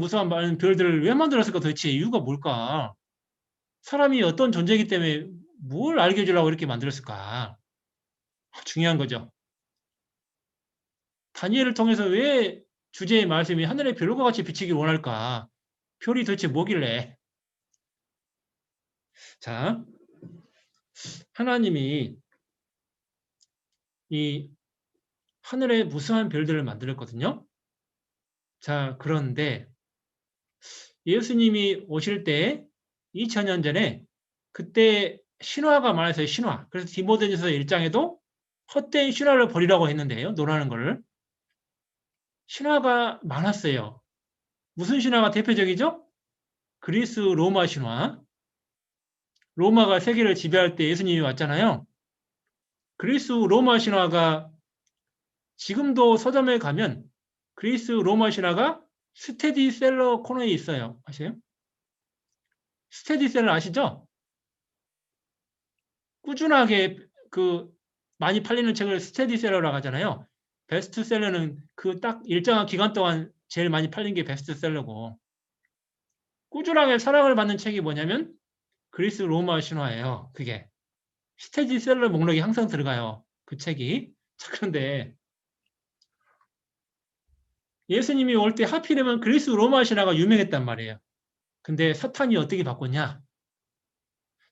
별들을 왜 만들었을까 도대체 이유가 뭘까? 사람이 어떤 존재이기 때문에 뭘 알게 해주려고 이렇게 만들었을까? 중요한 거죠. 다니엘을 통해서 왜 주제의 말씀이 하늘의 별과 같이 비치길 원할까? 별이 도대체 뭐길래? 자, 하나님이 이 하늘의 무수한 별들을 만들었거든요. 자, 그런데 예수님이 오실 때 2000년 전에 그때 신화가 많았어요. 신화. 그래서 디모데전서 1장에도 헛된 신화를 버리라고 했는데요. 논하는 거를. 신화가 많았어요. 무슨 신화가 대표적이죠? 그리스 로마 신화. 로마가 세계를 지배할 때 예수님이 왔잖아요. 그리스 로마 신화가 지금도 서점에 가면 그리스 로마 신화가 스테디셀러 코너에 있어요. 아세요? 스테디셀러 아시죠? 꾸준하게 그 많이 팔리는 책을 스테디셀러라고 하잖아요. 베스트셀러는 그 딱 일정한 기간 동안 제일 많이 팔린 게 베스트셀러고 꾸준하게 사랑을 받는 책이 뭐냐면 그리스 로마 신화예요. 그게 스테디셀러 목록에 항상 들어가요. 그 책이. 자, 그런데 예수님이 올 때 하필이면 그리스 로마 신화가 유명했단 말이에요. 근데 사탄이 어떻게 바꿨냐?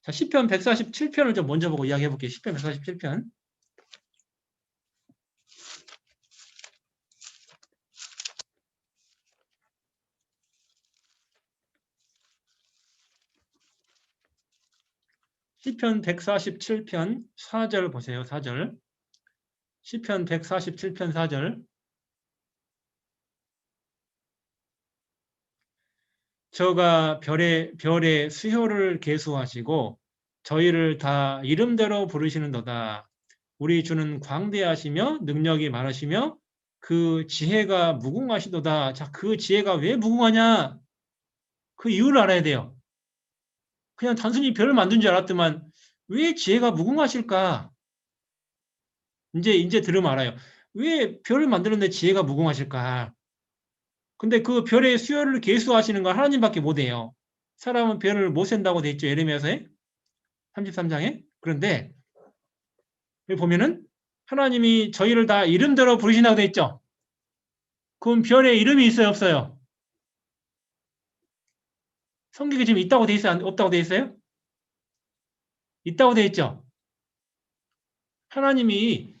자, 시편 147편을 좀 먼저 보고 이야기해 볼게요. 시편 147편. 시편 147편 4절 보세요. 4절. 시편 147편 4절. 저가 별의 수효를 계수하시고 저희를 다 이름대로 부르시는도다. 우리 주는 광대하시며 능력이 많으시며 그 지혜가 무궁하시도다. 자, 그 지혜가 왜 무궁하냐? 그 이유를 알아야 돼요. 그냥 단순히 별을 만든 줄 알았더만 왜 지혜가 무궁하실까? 이제 들으면 알아요. 왜 별을 만드는데 지혜가 무궁하실까? 근데 그 별의 수요를 계수하시는 건 하나님밖에 못해요. 사람은 별을 못 센다고 돼 있죠. 예레미야서에 33장에. 그런데 여기 보면은 하나님이 저희를 다 이름대로 부르신다고 돼 있죠. 그럼 별에 이름이 있어요, 없어요? 성경에 지금 있다고 돼 있어요, 없다고 돼 있어요? 있다고 돼 있죠. 하나님이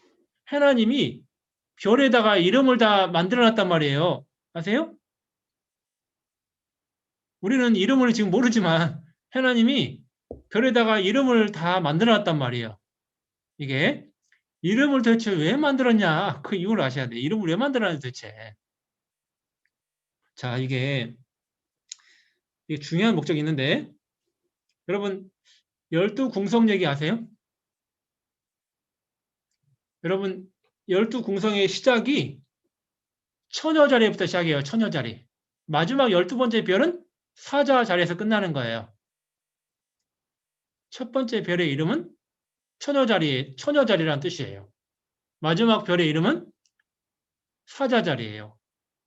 별에다가 이름을 다 만들어 놨단 말이에요. 아세요? 우리는 이름을 지금 모르지만 하나님이 별에다가 이름을 다 만들어 놨단 말이에요. 이게 이름을 도대체 왜 만들었냐? 그 이유를 아셔야 돼요. 이름을 왜 만들었냐 도대체. 자, 이게 중요한 목적이 있는데 여러분 12궁성 얘기 아세요? 여러분 12궁성의 시작이 처녀자리부터 시작해요. 처녀자리. 마지막 12번째 별은 사자자리에서 끝나는 거예요. 첫 번째 별의 이름은 처녀자리라는 뜻이에요. 마지막 별의 이름은 사자자리예요.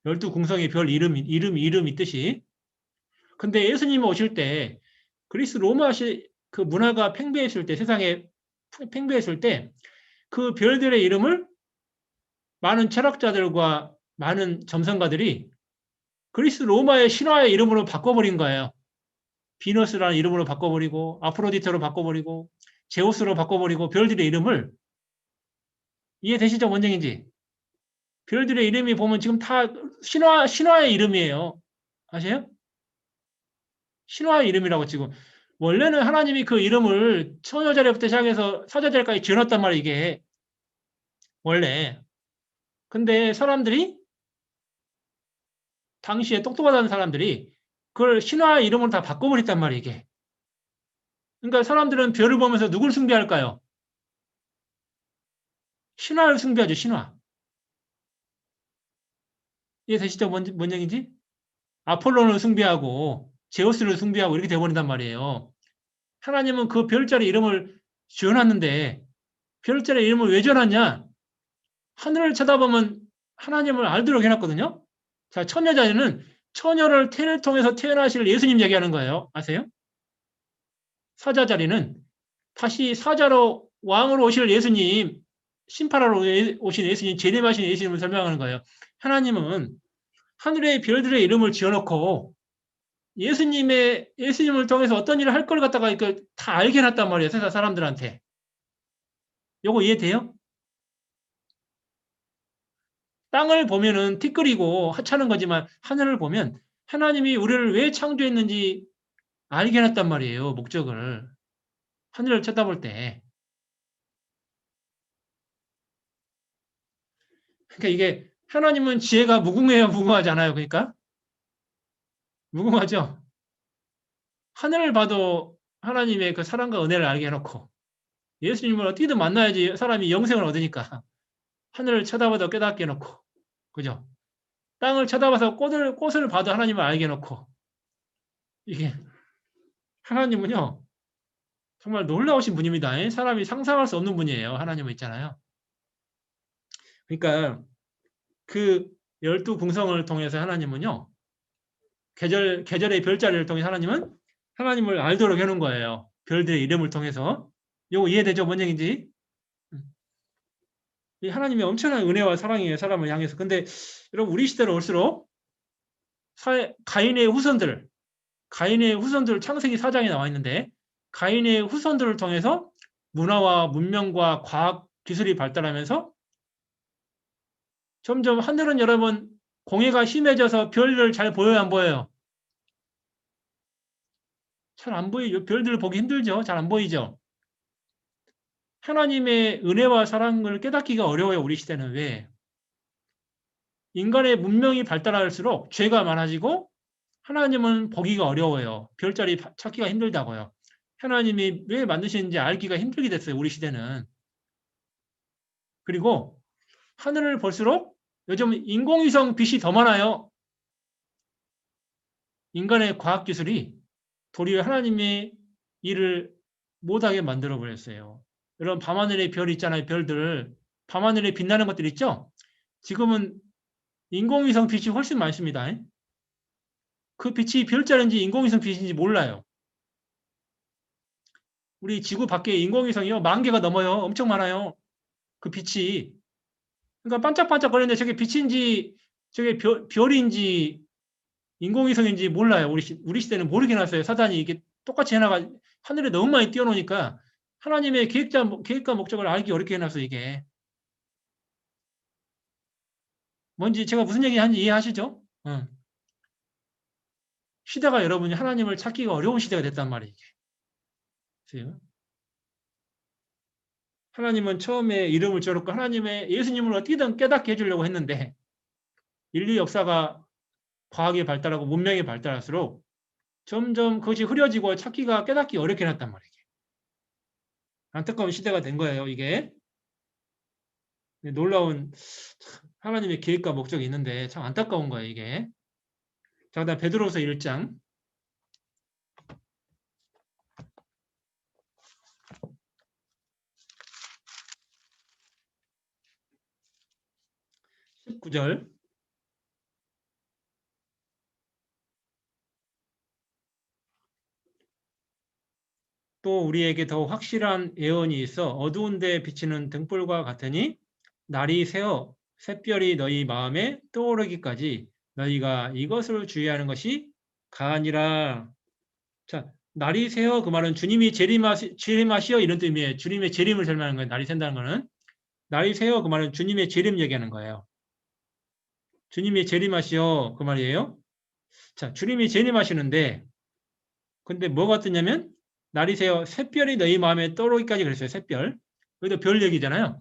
12궁성의 별 이름이 뜻이. 근데 예수님이 오실 때 그리스 로마시 그 문화가 팽배했을 때 세상에 팽배했을 때 그 별들의 이름을 많은 철학자들과 많은 점성가들이 그리스 로마의 신화의 이름으로 바꿔버린 거예요. 비너스라는 이름으로 바꿔버리고 아프로디테로 바꿔버리고 제우스로 바꿔버리고 별들의 이름을 이해되시죠? 뭔 얘기인지. 별들의 이름이 보면 지금 다 신화의 이름이에요. 아세요? 신화의 이름이라고 지금. 원래는 하나님이 그 이름을 처녀자리부터 시작해서 사자자리까지 지어놨단 말이에요, 이게. 원래. 근데 사람들이, 당시에 똑똑하다는 사람들이 그걸 신화의 이름으로 다 바꿔버렸단 말이에요, 이게. 그러니까 사람들은 별을 보면서 누굴 숭배할까요? 신화를 숭배하죠, 신화. 이해되시죠? 뭔 얘기인지? 아폴론을 숭배하고, 제우스를 숭배하고 이렇게 돼버린단 말이에요. 하나님은 그 별자리 이름을 지어놨는데, 별자리 이름을 왜 지어놨냐? 하늘을 쳐다보면 하나님을 알도록 해놨거든요. 자, 처녀자리는 처녀를 통해서 태어나실 예수님 얘기하는 거예요. 아세요? 사자자리는 다시 사자로 왕으로 오실 예수님, 심판하러 오신 예수님, 재림하신 예수님을 설명하는 거예요. 하나님은 하늘의 별들의 이름을 지어놓고 예수님을 통해서 어떤 일을 할 걸 갖다가 다 알게 해놨단 말이에요. 세상 사람들한테. 요거 이해돼요? 땅을 보면은 티끌이고 하찮은 거지만 하늘을 보면 하나님이 우리를 왜 창조했는지 알게 해놨단 말이에요. 목적을. 하늘을 쳐다볼 때. 그러니까 이게 하나님은 지혜가 무궁해요, 무궁하지 않아요. 그러니까 무궁하죠. 하늘을 봐도 하나님의 그 사랑과 은혜를 알게 해놓고 예수님을 어떻게든 만나야지 사람이 영생을 얻으니까 하늘을 쳐다봐도 깨닫게 해놓고, 그죠? 땅을 쳐다봐서 꽃을 봐도 하나님을 알게 해놓고, 이게 하나님은요 정말 놀라우신 분입니다. 사람이 상상할 수 없는 분이에요. 하나님은 있잖아요. 그러니까 그 12궁성을 통해서 하나님은요 계절의 별자리를 통해 하나님을 알도록 해놓은 거예요. 별들의 이름을 통해서. 이거 이해되죠? 뭔 얘기인지? 이 하나님의 엄청난 은혜와 사랑이에요. 사람을 향해서. 근데 여러분 우리 시대로 올수록 가인의 후손들 창세기 4장에 나와 있는데 가인의 후손들을 통해서 문화와 문명과 과학 기술이 발달하면서 점점 하늘은 여러분 공해가 심해져서 별을 잘 보여요, 안 보여요? 잘 안 보이죠. 별들 보기 힘들죠. 잘 안 보이죠. 하나님의 은혜와 사랑을 깨닫기가 어려워요. 우리 시대는. 왜? 인간의 문명이 발달할수록 죄가 많아지고 하나님은 보기가 어려워요. 별자리 찾기가 힘들다고요. 하나님이 왜 만드시는지 알기가 힘들게 됐어요. 우리 시대는. 그리고 하늘을 볼수록 요즘 인공위성 빛이 더 많아요. 인간의 과학기술이 도리어 하나님의 일을 못하게 만들어 버렸어요. 여러분 밤하늘에 별 있잖아요. 별들. 밤하늘에 빛나는 것들 있죠? 지금은 인공위성 빛이 훨씬 많습니다. 그 빛이 별자리인지 인공위성 빛인지 몰라요. 우리 지구 밖에 인공위성이요. 10,000개가 넘어요. 엄청 많아요. 그 빛이. 그러니까 반짝반짝거리는데 저게 빛인지 저게 별인지 인공위성인지 몰라요. 우리 시대는 모르긴 했어요. 사단이 이게 똑같이 해나가 하늘에 너무 많이 띄워놓으니까 하나님의 계획과 목적을 알기 어렵게 해놨어요. 이게. 뭔지 제가 무슨 얘기 하는지 이해하시죠? 시대가 여러분이 하나님을 찾기가 어려운 시대가 됐단 말이에요. 하나님은 처음에 이름을 지어놓고 하나님의 예수님을 어떻게든 깨닫게 해주려고 했는데 인류 역사가 과학이 발달하고 문명이 발달할수록 점점 그것이 흐려지고 찾기가 깨닫기 어렵게 났단 말이에요. 안타까운 시대가 된 거예요. 이게 놀라운 하나님의 계획과 목적이 있는데 참 안타까운 거예요. 이게. 자, 그다음 베드로서 1장 19절 또 우리에게 더 확실한 예언이 있어 어두운 데 비치는 등불과 같으니 날이 새어 샛별이 너희 마음에 떠오르기까지 너희가 이것을 주의하는 것이 가아니라. 자, 날이 새어 그 말은 주님이 재림하시어 이런 뜻이에요. 주님의 재림을 설명하는 거예요. 날이 샌다는 거는. 날이 새어 그 말은 주님의 재림 얘기하는 거예요. 주님이 재림하시어 그 말이에요. 자, 주님이 재림하시는데 근데 뭐가 뜨냐면 날이 새어 샛별이 너희 마음에 떠오르기까지 그랬어요. 샛별. 여기도 별 얘기잖아요.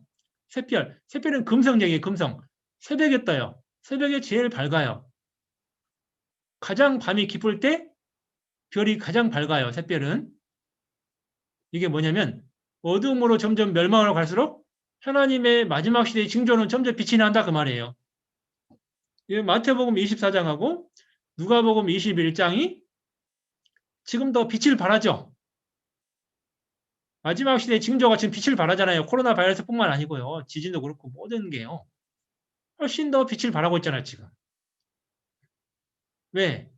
샛별. 샛별은 금성 얘기예요. 금성. 새벽에 떠요. 새벽에 제일 밝아요. 가장 밤이 깊을 때 별이 가장 밝아요. 샛별은. 이게 뭐냐면 어두움으로 점점 멸망으로 갈수록 하나님의 마지막 시대의 징조는 점점 빛이 난다 그 말이에요. 마태복음 24장하고 누가복음 21장이 지금 더 빛을 발하죠. 마지막 시대의 징조가 지금 빛을 발하잖아요. 코로나 바이러스뿐만 아니고요. 지진도 그렇고 모든 게요. 훨씬 더 빛을 발하고 있잖아요. 지금. 왜?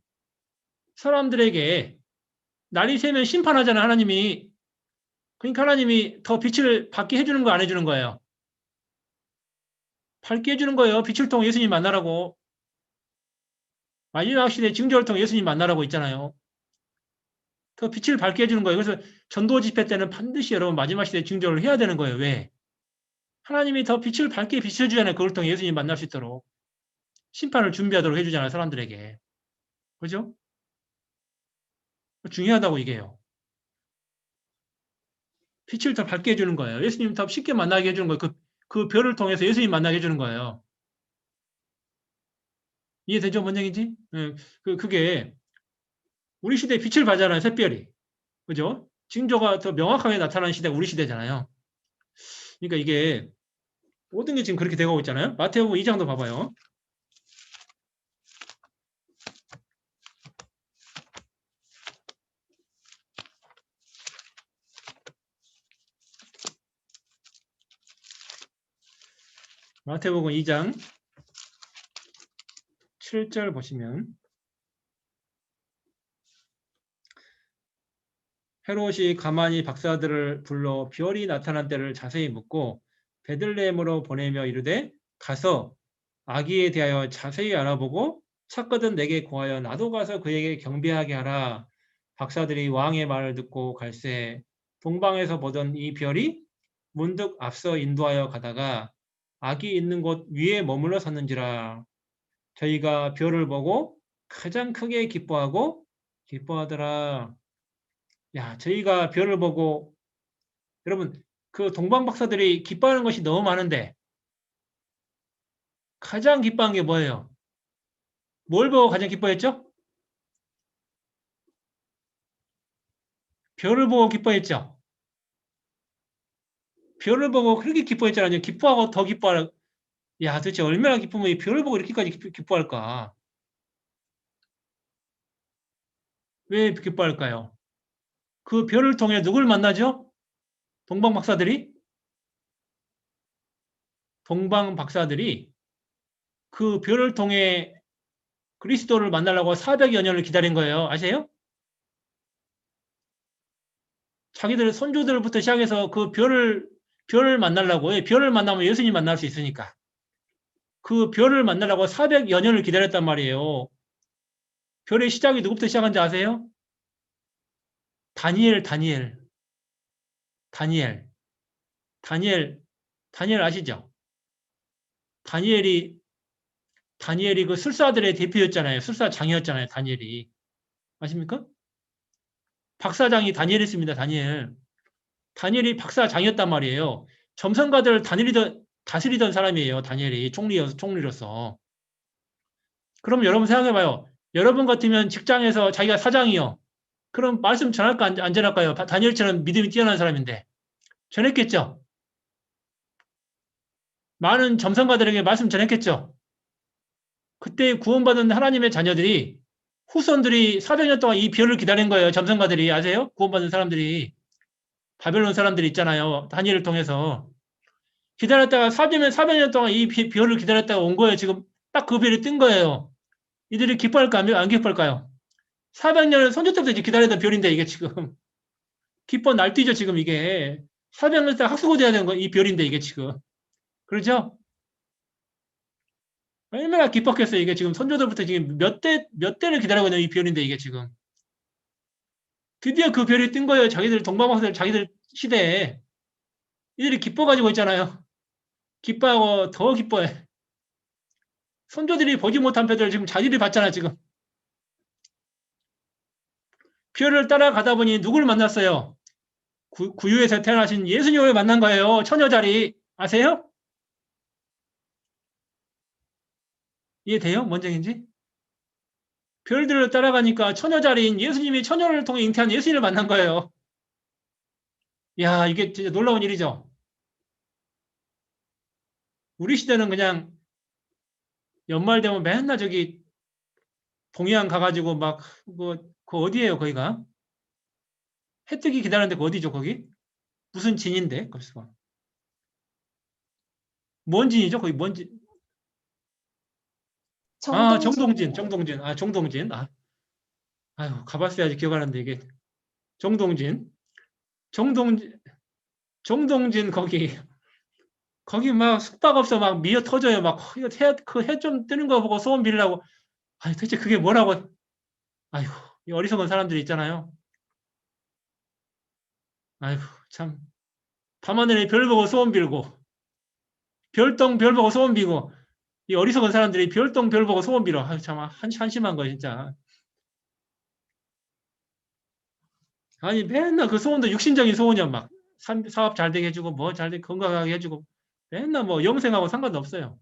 사람들에게 날이 새면 심판하잖아요. 하나님이. 그러니까 하나님이 더 빛을 받게 해주는 거 안 해주는 거예요. 밝게 해주는 거예요. 빛을 통해 예수님 만나라고. 마지막 시대 징조를 통해 예수님 만나라고 있잖아요. 더 빛을 밝게 해주는 거예요. 그래서 전도 집회 때는 반드시 여러분 마지막 시대 징조를 해야 되는 거예요. 왜? 하나님이 더 빛을 밝게 비춰주잖아요. 그걸 통해 예수님 만날 수 있도록. 심판을 준비하도록 해주잖아요. 사람들에게. 그죠? 중요하다고 이게요. 빛을 더 밝게 해주는 거예요. 예수님 더 쉽게 만나게 해주는 거예요. 그 별을 통해서 예수님 만나게 해주는 거예요. 이해되죠? 뭔 얘기인지? 그게 우리 시대에 빛을 발잖아요. 샛별이. 그죠? 징조가 더 명확하게 나타나는 시대가 우리 시대잖아요. 그러니까 이게 모든 게 지금 그렇게 되고 있잖아요. 마태복음 2장도 봐봐요. 마태복음 2장 7절 보시면 헤롯이 가만히 박사들을 불러 별이 나타난 때를 자세히 묻고 베들레헴으로 보내며 이르되 가서 아기에 대하여 자세히 알아보고 찾거든 내게 구하여 나도 가서 그에게 경배하게 하라. 박사들이 왕의 말을 듣고 갈새 동방에서 보던 이 별이 문득 앞서 인도하여 가다가 아기 있는 곳 위에 머물러 섰는지라. 저희가 별을 보고 가장 크게 기뻐하더라. 야, 저희가 별을 보고 여러분 그 동방 박사들이 기뻐하는 것이 너무 많은데 가장 기뻐한 게 뭐예요? 뭘 보고 가장 기뻐했죠? 별을 보고 기뻐했죠. 별을 보고 그렇게 기뻐했잖아요. 기뻐하고 더 기뻐할. 야, 도대체 얼마나 기쁘면 이 별을 보고 이렇게까지 기뻐할까? 왜 기뻐할까요? 그 별을 통해 누굴 만나죠? 동방 박사들이 그 별을 통해 그리스도를 만나려고 400여 년을 기다린 거예요. 아세요? 자기들 손주들부터 시작해서 그 별을 만나려고 해. 별을 만나면 예수님 만날 수 있으니까. 그 별을 만나려고 400여 년을 기다렸단 말이에요. 별의 시작이 누구부터 시작한지 아세요? 다니엘, 다니엘, 다니엘, 다니엘, 다니엘 아시죠? 다니엘이 그 술사들의 대표였잖아요. 술사장이었잖아요. 다니엘이. 아십니까? 박사장이 다니엘이었습니다. 다니엘. 다니엘이 박사장이었단 말이에요. 점성가들을 다스리던 사람이에요. 다니엘이 총리로서. 그럼 여러분 생각해봐요. 여러분 같으면 직장에서 자기가 사장이요. 그럼 말씀 전할까 안 전할까요? 다니엘처럼 믿음이 뛰어난 사람인데. 전했겠죠? 많은 점성가들에게 말씀 전했겠죠? 그때 구원받은 하나님의 자녀들이 후손들이 400년 동안 이 별을 기다린 거예요. 점성가들이. 아세요? 구원받은 사람들이. 바벨론 사람들이 있잖아요. 다니엘을 통해서. 기다렸다가 400년 동안 이 별을 기다렸다가 온 거예요. 지금 딱 그 별이 뜬 거예요. 이들이 기뻐할까 안 기뻐할까요? 400년을 손주 때부터 기다리던 별인데 이게 지금 기뻐 날뛰죠. 지금 이게 400년 동안 학수고 돼야 되는 거 이 별인데 이게 지금 그렇죠? 얼마나 기뻤겠어요. 이게 지금 손주들부터 지금 몇 대를 기다리고 있는 이 별인데 이게 지금 드디어 그 별이 뜬 거예요. 자기들 동방박사들 자기들 시대에 이들이 기뻐가지고 있잖아요. 기뻐하고 더 기뻐해. 손주들이 보지 못한 별들 지금 자기들이 봤잖아 지금. 별을 따라가다 보니 누굴 만났어요? 구유에서 태어나신 예수님을 만난 거예요. 처녀자리 아세요? 이해돼요? 뭔 얘기인지? 별들을 따라가니까 처녀자리인 예수님이 처녀를 통해 잉태한 예수님을 만난 거예요. 야, 이게 진짜 놀라운 일이죠. 우리 시대는 그냥 연말 되면 맨날 저기 동해안 가가지고 막, 그 어디예요, 거기가? 해 뜨기 기다리는데 그 어디죠, 거기? 무슨 진인데? 거기서. 뭔 진이죠? 거기 뭔 진? 아, 정동진, 정동진이요. 정동진. 아, 정동진. 아, 아유, 가봤어야지 기억하는데 이게. 정동진. 정동진, 정동진 거기 막 숙박업소 막 미어 터져요. 막 그 해 좀 뜨는 거 보고 소원 빌려고. 아니, 도대체 그게 뭐라고. 아이고, 이 어리석은 사람들이 있잖아요. 아이고, 참. 밤하늘에 별 보고 소원 빌고, 별똥 별 보고 소원 비고, 이 어리석은 사람들이 별똥 별 보고 소원 빌어. 아유, 참, 한심한 거, 진짜. 아니, 맨날 그 소원도 육신적인 소원이야, 막. 사업 잘 되게 해주고, 뭐 잘 되게 건강하게 해주고, 맨날 뭐 영생하고 상관도 없어요.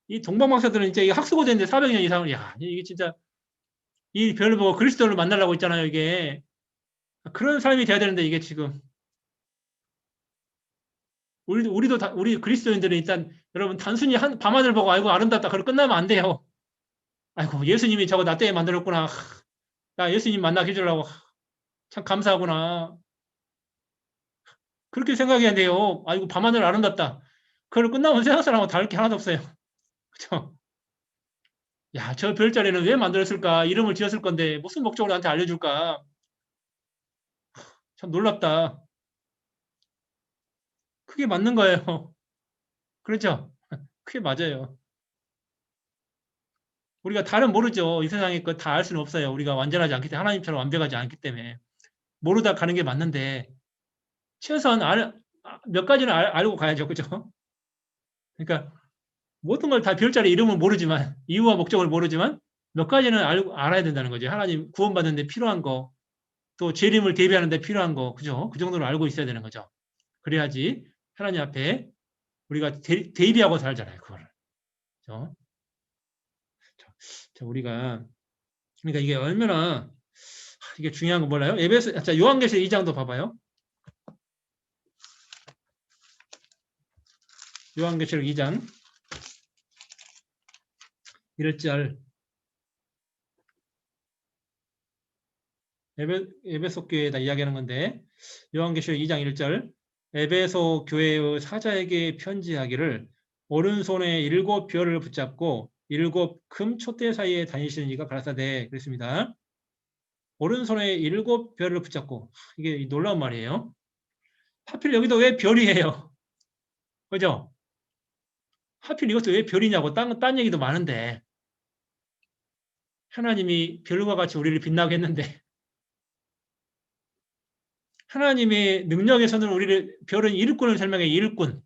이 동방박사들은 이제 학수고 됐는데 400년 이상을, 야, 이게 진짜, 이 별을 보고 그리스도를 만나려고 있잖아요, 이게. 그런 삶이 돼야 되는데 이게 지금 우리 그리스도인들은 일단 여러분 단순히 한 밤하늘 보고 아이고 아름답다 그걸 끝나면 안 돼요. 아이고 예수님이 저거 나 때문에 만들었구나. 나 예수님 만나게 해주려고 참 감사하구나. 그렇게 생각해야 돼요. 아이고 밤하늘 아름답다. 그걸 끝나면 세상 사람하고 다를 게 하나도 없어요. 그죠? 야, 저 별자리는 왜 만들었을까? 이름을 지었을 건데 무슨 목적으로 나한테 알려줄까? 참 놀랍다. 그게 맞는 거예요. 그렇죠? 그게 맞아요. 우리가 다는 모르죠. 이 세상에 거 다 알 수는 없어요. 우리가 완전하지 않기 때문에 하나님처럼 완벽하지 않기 때문에 모르다 가는 게 맞는데 최소한 몇 가지는 알고 가야죠. 그죠? 그러니까 모든 걸 다 별자리 이름은 모르지만 이유와 목적을 모르지만 몇 가지는 알아야 된다는 거죠. 하나님 구원받는 데 필요한 거, 또 재림을 대비하는 데 필요한 거, 그죠? 그 정도는 알고 있어야 되는 거죠. 그래야지 하나님 앞에 우리가 대비하고 살잖아요. 그거를. 그죠? 자, 우리가 그러니까 이게 얼마나 이게 중요한 거 몰라요? 자, 요한계시록 2장도 봐봐요. 요한계시록 2장 1절 에베소 교회에다 이야기하는 건데 요한계시록 2장 1절 에베소 교회의 사자에게 편지하기를 오른손에 7별을 붙잡고 7금 촛대 사이에 다니시는 이가 가라사대 그랬습니다. 오른손에 7별을 붙잡고 이게 놀라운 말이에요. 하필 여기도 왜 별이에요? 그죠? 하필 이것도 왜 별이냐고 딴 얘기도 많은데 하나님이 별과 같이 우리를 빛나게 했는데 하나님의 능력의 손으로 우리를 별은 일꾼을 설명해 일꾼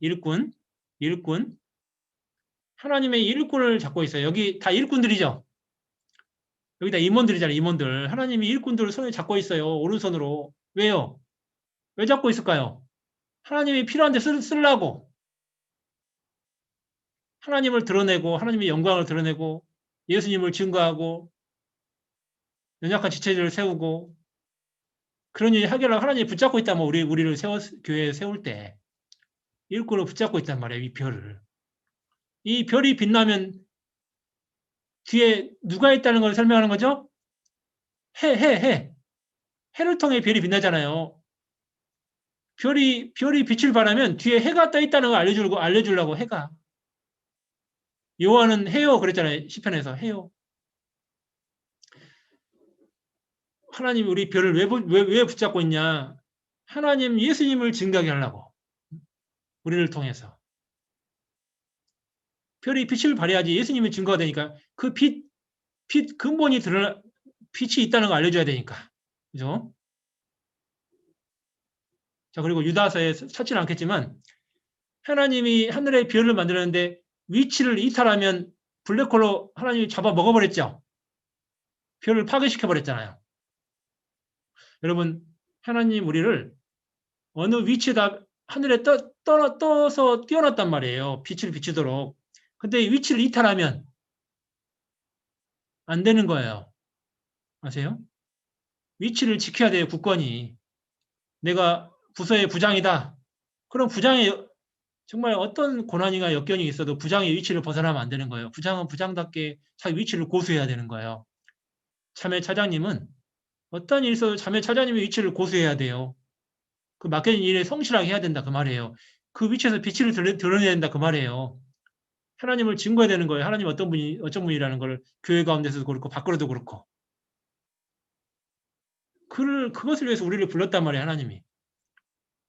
하나님의 일꾼을 잡고 있어요. 여기 다 일꾼들이죠. 여기 다 임원들이잖아요. 임원들. 하나님이 일꾼들을 손에 잡고 있어요. 오른손으로. 왜요? 왜 잡고 있을까요? 하나님이 필요한데 쓰려고. 하나님을 드러내고 하나님의 영광을 드러내고 예수님을 증거하고 연약한 지체들을 세우고 그런 일 하기를 하나님이 붙잡고 있다면 우리를 교회에 세울 때 일꾼을 붙잡고 있단 말이에요. 이 별을. 이 별이 빛나면 뒤에 누가 있다는 걸 설명하는 거죠? 해. 해를 통해 별이 빛나잖아요. 별이 빛을 발하면 뒤에 해가 떠 있다는 걸 알려주려고 해가. 요한은 해요 그랬잖아요. 시편에서 해요. 하나님이 우리 별을 왜 붙잡고 있냐? 하나님 예수님을 증거하게 하려고. 우리를 통해서. 별이 빛을 발해야지 예수님이 증거가 되니까 그 빛 근본이 빛이 있다는 걸 알려줘야 되니까. 그죠? 자, 그리고 유다서에 찾지는 않겠지만 하나님이 하늘의 별을 만들었는데 위치를 이탈하면 블랙홀로 하나님이 잡아 먹어버렸죠. 별을 파괴시켜 버렸잖아요. 여러분, 하나님 우리를 어느 위치에다 하늘에 떠서 띄워놨단 말이에요. 빛을 비추도록. 근데 위치를 이탈하면 안 되는 거예요. 아세요? 위치를 지켜야 돼요, 국권이. 내가 부서의 부장이다. 그럼 부장의 정말 어떤 고난이나 역경이 있어도 부장의 위치를 벗어나면 안 되는 거예요. 부장은 부장답게 자기 위치를 고수해야 되는 거예요. 참외 차장님은 어떤 일 있어도 참외 차장님의 위치를 고수해야 돼요. 그 맡겨진 일에 성실하게 해야 된다 그 말이에요. 그 위치에서 빛을 드러내야 된다 그 말이에요. 하나님을 증거해야 되는 거예요. 하나님 어떤 분이라는 걸 교회 가운데서도 그렇고 밖으로도 그렇고. 그것을 위해서 우리를 불렀단 말이에요. 하나님이.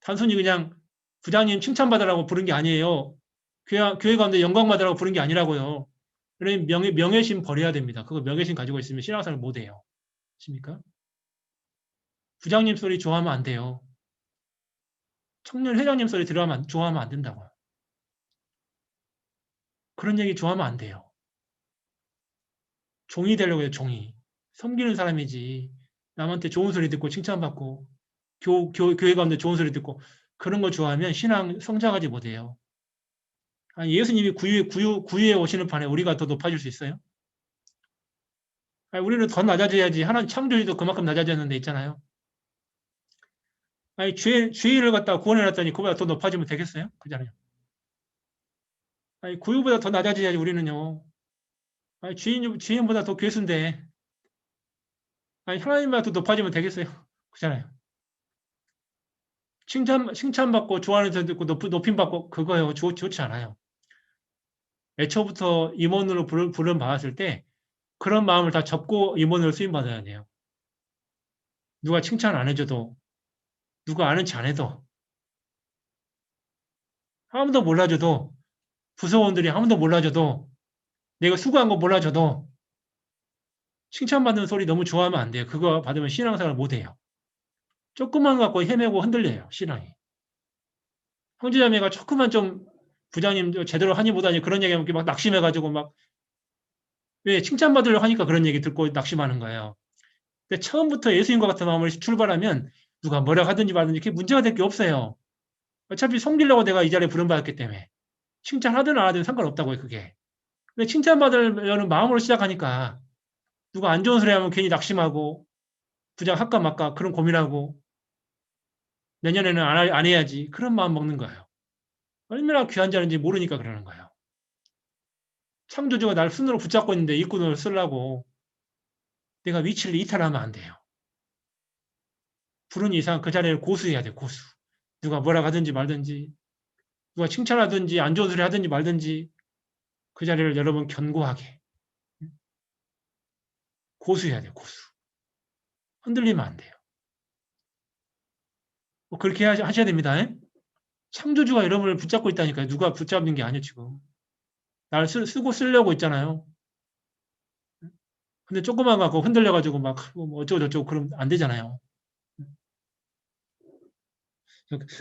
단순히 그냥 부장님 칭찬받으라고 부른 게 아니에요. 교회 가운데 영광 받으라고 부른 게 아니라고요. 그러니 명예심 버려야 됩니다. 그거 명예심 가지고 있으면 신앙생활 못 해요. 아십니까? 부장님 소리 좋아하면 안 돼요. 청년 회장님 소리 좋아하면 안 된다고요. 그런 얘기 좋아하면 안 돼요. 종이 되려고 해요, 종이. 섬기는 사람이지. 남한테 좋은 소리 듣고 칭찬받고, 교회 가운데 좋은 소리 듣고, 그런 거 좋아하면 신앙 성장하지 못해요. 아니, 예수님이 구유에 오시는 판에 우리가 더 높아질 수 있어요? 아니, 우리는 더 낮아져야지. 하나님 창조주도 그만큼 낮아졌는데 있잖아요. 아니, 죄인을 갖다가 구원해놨더니 그보다 더 높아지면 되겠어요? 그잖아요. 아니, 구유보다 더 낮아져야지, 우리는요. 아니, 죄인보다 더 괴수인데. 아니, 하나님보다 더 높아지면 되겠어요? 그잖아요. 칭찬받고 좋아하는 사람도 있고, 높임받고, 그거요. 좋지 않아요. 애초부터 임원으로 부름 받았을 때, 그런 마음을 다 접고 임원으로 쓰임받아야 돼요. 누가 칭찬 안 해줘도, 누가 아는 체 안 해도, 아무도 몰라줘도, 부서원들이 아무도 몰라줘도, 내가 수고한 거 몰라줘도, 칭찬받는 소리 너무 좋아하면 안 돼요. 그거 받으면 신앙생활 못 해요. 조금만 갖고 헤매고 흔들려요, 신앙이. 형제자매가 조금만 좀 부장님 제대로 하니 못하니 그런 얘기하면 막 낙심해가지고 막, 왜 칭찬받으려고 하니까 그런 얘기 듣고 낙심하는 거예요. 근데 처음부터 예수님과 같은 마음을 출발하면 누가 뭐라 하든지 말든지 그게 문제가 될 게 없어요. 어차피 섬기려고 내가 이 자리에 부름받았기 때문에. 칭찬하든 안 하든 상관없다고요, 그게. 근데 칭찬받으려는 마음으로 시작하니까 누가 안 좋은 소리 하면 괜히 낙심하고 부장 할까 말까 그런 고민하고 내년에는 안 해야지. 그런 마음 먹는 거예요. 얼마나 귀한 자인지 모르니까 그러는 거예요. 창조주가 날 손으로 붙잡고 있는데 일꾼을 쓰려고 내가 위치를 이탈하면 안 돼요. 부른 이상 그 자리를 고수해야 돼, 고수. 누가 뭐라 하든지 말든지, 누가 칭찬하든지 안 좋은 소리 하든지 말든지 그 자리를 여러분 견고하게 고수해야 돼, 고수. 흔들리면 안 돼요. 그렇게 하셔야 됩니다. 창조주가 여러분을 붙잡고 있다니까요. 누가 붙잡는 게 아니에요, 지금. 날 쓰고 쓰려고 있잖아요. 근데 조금만 갖고 흔들려가지고 막 뭐 어쩌고저쩌고 그러면 안 되잖아요.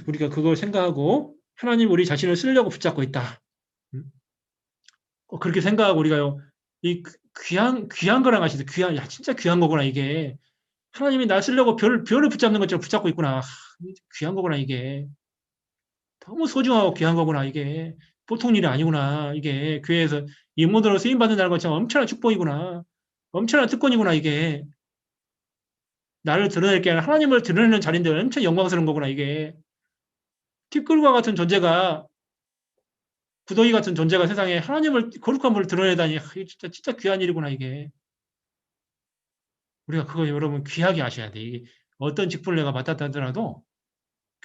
우리가 그걸 생각하고 하나님 우리 자신을 쓰려고 붙잡고 있다. 그렇게 생각하고 우리가요, 이 귀한 거랑 하시죠. 야, 진짜 귀한 거구나, 이게. 하나님이 날 쓰려고 별을 붙잡는 것처럼 붙잡고 있구나. 귀한 거구나, 이게. 너무 소중하고 귀한 거구나, 이게. 보통 일이 아니구나, 이게. 교회에서 임무대로 쓰임받는다는 것처럼 엄청난 축복이구나. 엄청난 특권이구나, 이게. 나를 드러낼 게 아니라 하나님을 드러내는 자리인데 엄청 영광스러운 거구나, 이게. 티끌과 같은 존재가, 구더기 같은 존재가 세상에 하나님을, 거룩한 분을 드러내다니, 이게 진짜 귀한 일이구나, 이게. 우리가 그거 여러분 귀하게 아셔야 돼. 이게 어떤 직분을 내가 맡았다 하더라도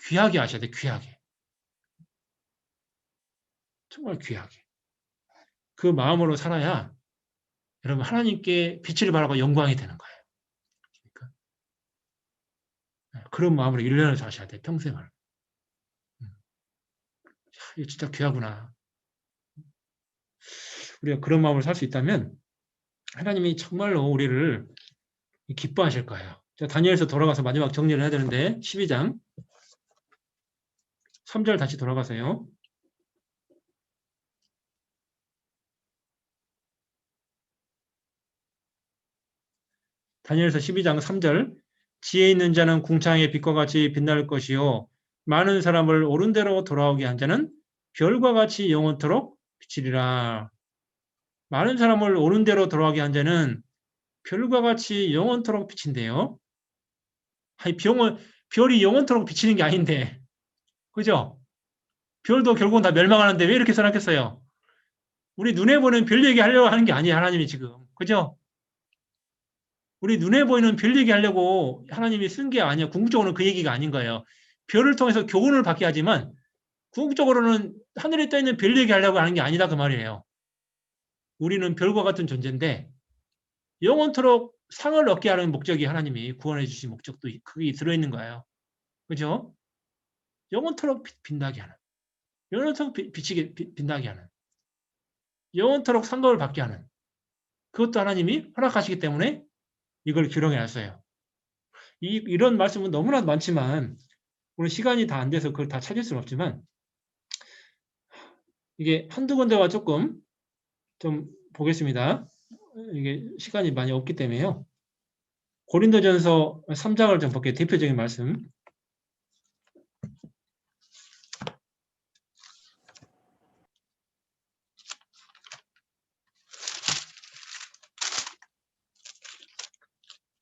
귀하게 아셔야 돼, 귀하게. 정말 귀하게. 그 마음으로 살아야 여러분 하나님께 빛을 발하고 영광이 되는 거예요. 그러니까 그런 마음으로 1년을 사셔야 돼, 평생을. 이거 진짜 귀하구나. 우리가 그런 마음으로 살 수 있다면 하나님이 정말로 우리를 기뻐하실 거예요. 자, 다니엘서 돌아가서 마지막 정리를 해야 되는데 12장 3절 다시 돌아가세요. 다니엘서 12장 3절 지혜 있는 자는 궁창의 빛과 같이 빛날 것이요 많은 사람을 옳은 대로 돌아오게 한 자는 별과 같이 영원토록 비치리라. 많은 사람을 옳은 대로 돌아오게 한 자는 별과 같이 영원토록 비친대요. 아니, 별이 영원토록 비치는 게 아닌데, 그죠? 별도 결국은 다 멸망하는데 왜 이렇게 써놨겠어요? 우리 눈에 보는 별 얘기하려고 하는 게 아니에요, 하나님이 지금. 그죠? 우리 눈에 보이는 별 얘기하려고 하나님이 쓴 게 아니에요. 궁극적으로는 그 얘기가 아닌 거예요. 별을 통해서 교훈을 받게 하지만 궁극적으로는 하늘에 떠 있는 별 얘기하려고 하는 게 아니다 그 말이에요. 우리는 별과 같은 존재인데 영원토록 상을 얻게 하는 목적이 하나님이 구원해 주신 목적도 그게 들어있는 거예요. 그죠? 영원토록 빛나게 하는, 영원토록 빛나게 하는, 영원토록 상급을 받게 하는 그것도 하나님이 허락하시기 때문에 이걸 기록해 놨어요. 이런 말씀은 너무나 많지만 오늘 시간이 다 안 돼서 그걸 다 찾을 수는 없지만 이게 한두 군데와 조금 좀 보겠습니다. 이게 시간이 많이 없기 때문에요. 고린도전서 3장을 좀 볼게요. 대표적인 말씀.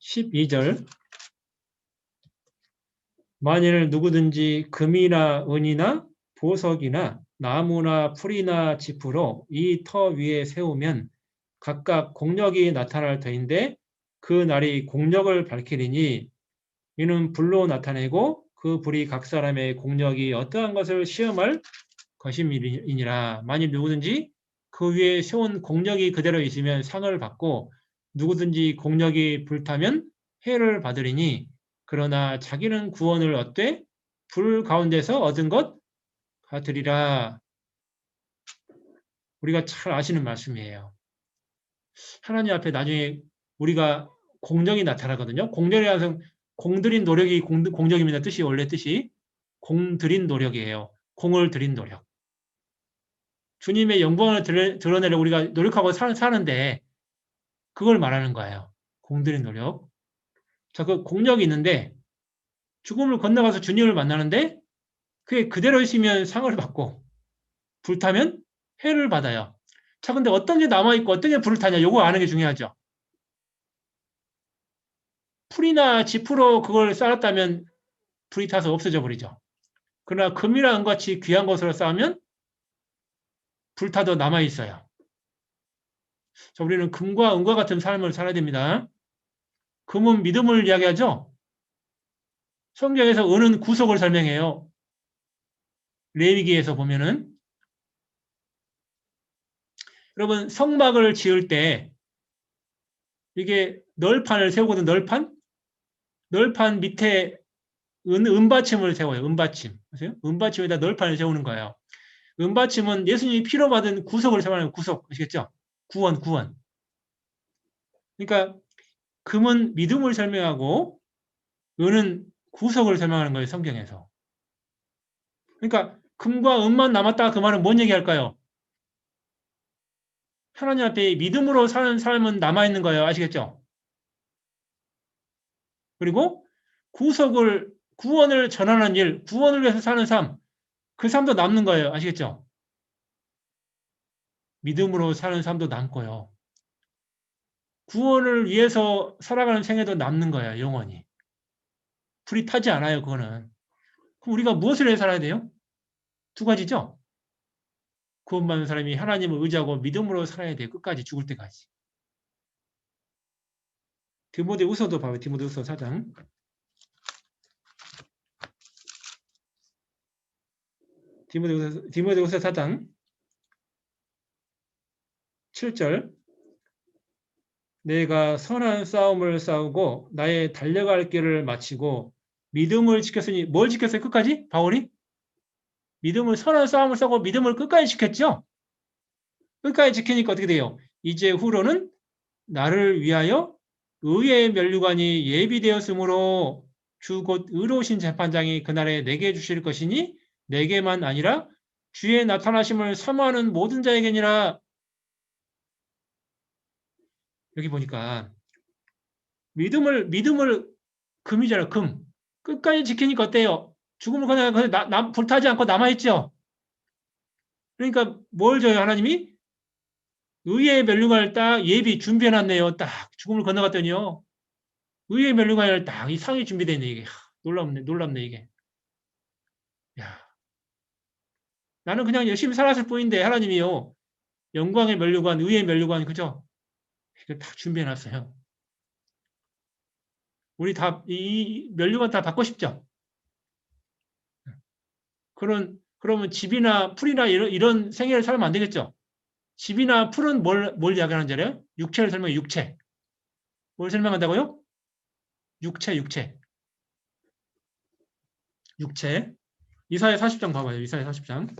12절 만일 누구든지 금이나 은이나 보석이나 나무나 풀이나 짚으로 이 터 위에 세우면 각각 공력이 나타날 터인데 그 날이 공력을 밝히리니 이는 불로 나타내고 그 불이 각 사람의 공력이 어떠한 것을 시험할 것임이니라. 만일 누구든지 그 위에 세운 공력이 그대로 있으면 상을 받고 누구든지 공력이 불타면 해를 받으리니 그러나 자기는 구원을 얻되 불 가운데서 얻은 것 같으리라. 우리가 잘 아시는 말씀이에요. 하나님 앞에 나중에 우리가 공력이 나타나거든요. 공력이라는 것은 공들인 노력이 공력입니다. 뜻이 원래 뜻이 공들인 노력이에요. 공을 들인 노력. 주님의 영광을 드러내려 우리가 노력하고 사는데 그걸 말하는 거예요. 공들인 노력. 자, 그 공력이 있는데 죽음을 건너가서 주님을 만나는데 그게 그대로 있으면 상을 받고 불타면 해를 받아요. 자, 근데 어떤 게 남아있고 어떤 게 불을 타냐, 요거 아는 게 중요하죠. 풀이나 지푸로 그걸 쌓았다면 불이 타서 없어져 버리죠. 그러나 금이나 은같이 귀한 것으로 쌓으면 불타도 남아있어요. 자, 우리는 금과 은과 같은 삶을 살아야 됩니다. 금은 믿음을 이야기하죠. 성경에서 은은 구속을 설명해요. 레위기에서 보면은 여러분 성막을 지을 때 이게 널판을 세우거든. 널판 밑에 은받침을 세워요. 은받침. 아세요? 은받침에다 널판을 세우는 거예요. 은받침은 예수님이 피로 받은 구속을 설명하는 구속. 아시겠죠? 구원. 그러니까 금은 믿음을 설명하고 은은 구속을 설명하는 거예요. 성경에서. 그러니까 금과 은만 남았다 그 말은 뭔 얘기할까요? 하나님 앞에 믿음으로 사는 삶은 남아있는 거예요. 아시겠죠? 그리고 구원을 전하는 일, 구원을 위해서 사는 삶, 그 삶도 남는 거예요. 아시겠죠? 믿음으로 사는 삶도 남고요. 구원을 위해서 살아가는 생애도 남는 거예요. 영원히. 불이 타지 않아요. 그거는. 그럼 우리가 무엇을 위해 살아야 돼요? 두 가지죠. 구원받는 사람이 하나님을 의지하고 믿음으로 살아야 돼요. 끝까지 죽을 때까지. 디모데후서도 봐요. 디모데후서 4장. 디모데후서 4장 7절. 내가 선한 싸움을 싸우고 나의 달려갈 길을 마치고 믿음을 지켰으니 뭘 지켰어요? 끝까지? 바울이? 선한 싸움을 싸우고 믿음을 끝까지 지켰죠? 끝까지 지키니까 어떻게 돼요? 이제 후로는 나를 위하여 의의 면류관이 예비되었으므로 주 곧 의로우신 재판장이 그날에 내게 주실 것이니 내게만 아니라 주의 나타나심을 사모하는 모든 자에게니라. 여기 보니까 믿음을 금이잖아, 금. 끝까지 지키니까 어때요? 죽음을 그냥 불타지 않고 남아있죠? 그러니까 뭘 줘요, 하나님이? 의의 멸류관을 딱 예비 준비해놨네요. 딱 죽음을 건너갔더니요. 의의 멸류관을 딱 이 상이 준비되어 있네, 이게. 놀랍네, 이게. 야, 나는 그냥 열심히 살았을 뿐인데, 하나님이요. 영광의 멸류관, 의의 멸류관, 그죠? 이거 딱 준비해놨어요. 우리 다, 이 멸류관 다 받고 싶죠? 그러면 집이나 풀이나 이런 생애를 살면 안 되겠죠? 집이나 풀은 뭘 이야기하는 자래요? 육체를 설명해, 육체. 뭘 설명한다고요? 육체. 이사야 40장 봐봐요. 이사야 40장.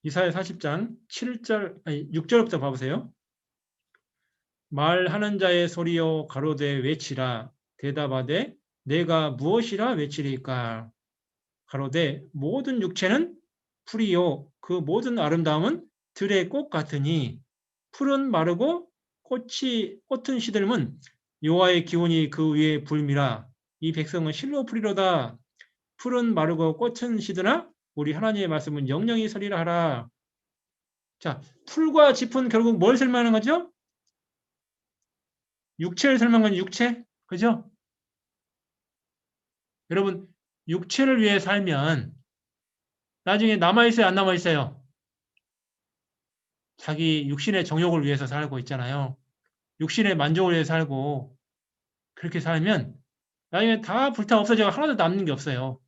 이사야 40장 6절부터 봐보세요. 말하는 자의 소리여 가로되 외치라. 대답하되 내가 무엇이라 외치리까? 가로되 모든 육체는 풀이요 그 모든 아름다움은 들의 꽃 같으니 풀은 마르고 꽃은 시들면 여호와의 기운이 그 위에 불미라. 이 백성은 실로 풀이로다. 풀은 마르고 꽃은 시드나 우리 하나님의 말씀은 영영이 서리라 하라. 자, 풀과 짚은 결국 뭘 설명하는 거죠? 육체를 설명하는 육체? 그죠? 여러분, 육체를 위해 살면 나중에 남아있어요, 안 남아있어요? 자기 육신의 정욕을 위해서 살고 있잖아요. 육신의 만족을 위해 살고 그렇게 살면 나중에 다 불타 없어져 하나도 남는 게 없어요.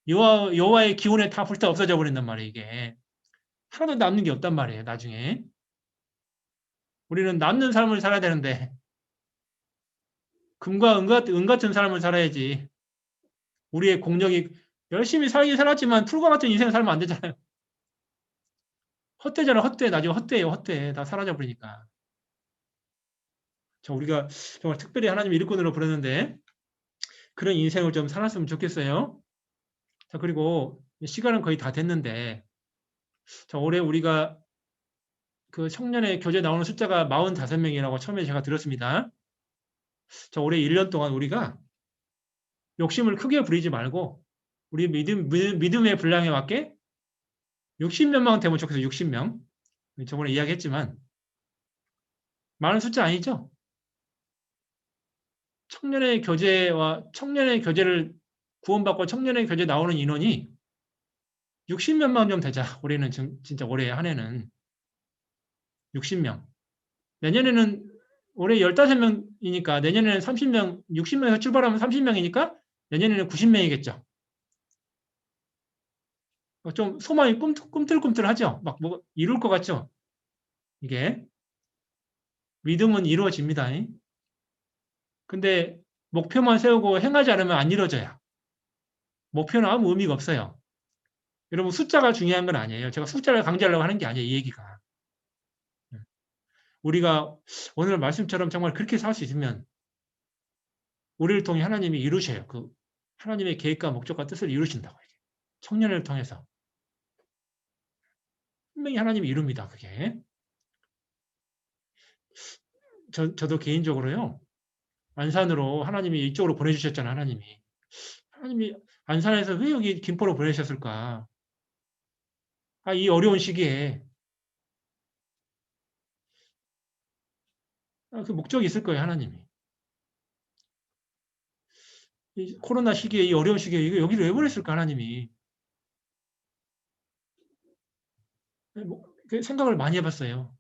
여호와의 기운에 다 불타 없어져 버린단 말이에요, 이게. 하나도 남는 게 없단 말이에요, 나중에. 우리는 남는 삶을 살아야 되는데 금과 은 같은 삶을 살아야지. 우리의 공력이 열심히 살긴 살았지만 풀과 같은 인생을 살면 안 되잖아요. 헛되잖아, 헛돼. 나중에 헛돼요, 헛돼. 다 사라져 버리니까. 자, 우리가 정말 특별히 하나님 일꾼으로 부르는데 그런 인생을 좀 살았으면 좋겠어요. 자, 그리고 시간은 거의 다 됐는데 자, 올해 우리가 그 청년의 교재 나오는 숫자가 45명이라고 처음에 제가 들었습니다. 자, 올해 1년 동안 우리가 욕심을 크게 부리지 말고 우리 믿음의 분량에 맞게 60명만 되면 좋겠어요. 60명. 저번에 이야기했지만 많은 숫자 아니죠? 청년의 교재를 구원받고 청년의 교재 나오는 인원이 60명만 좀 되자. 올해는 진짜 올해 한 해는 60명. 내년에는 올해 15명이니까 내년에는 30명, 60명에서 출발하면 30명이니까 내년에는 90명이겠죠. 좀 소망이 꿈틀꿈틀하죠? 막 뭐 이룰 것 같죠? 이게 믿음은 이루어집니다. 근데 목표만 세우고 행하지 않으면 안 이루어져요. 목표는 아무 의미가 없어요. 여러분 숫자가 중요한 건 아니에요. 제가 숫자를 강조하려고 하는 게 아니에요. 이 얘기가. 우리가 오늘 말씀처럼 정말 그렇게 살 수 있으면 우리를 통해 하나님이 이루셔요. 그 하나님의 계획과 목적과 뜻을 이루신다고. 청년을 통해서. 분명히 하나님이 이룹니다. 그게. 저도 개인적으로요. 안산으로 하나님이 이쪽으로 보내주셨잖아요. 하나님이 안산에서 왜 여기 김포로 보내셨을까? 이 어려운 시기에 그 목적이 있을 거예요. 하나님이. 이 코로나 시기에 이 어려운 시기에 이거 여기를 왜 보냈을까? 하나님이. 그 생각을 많이 해봤어요.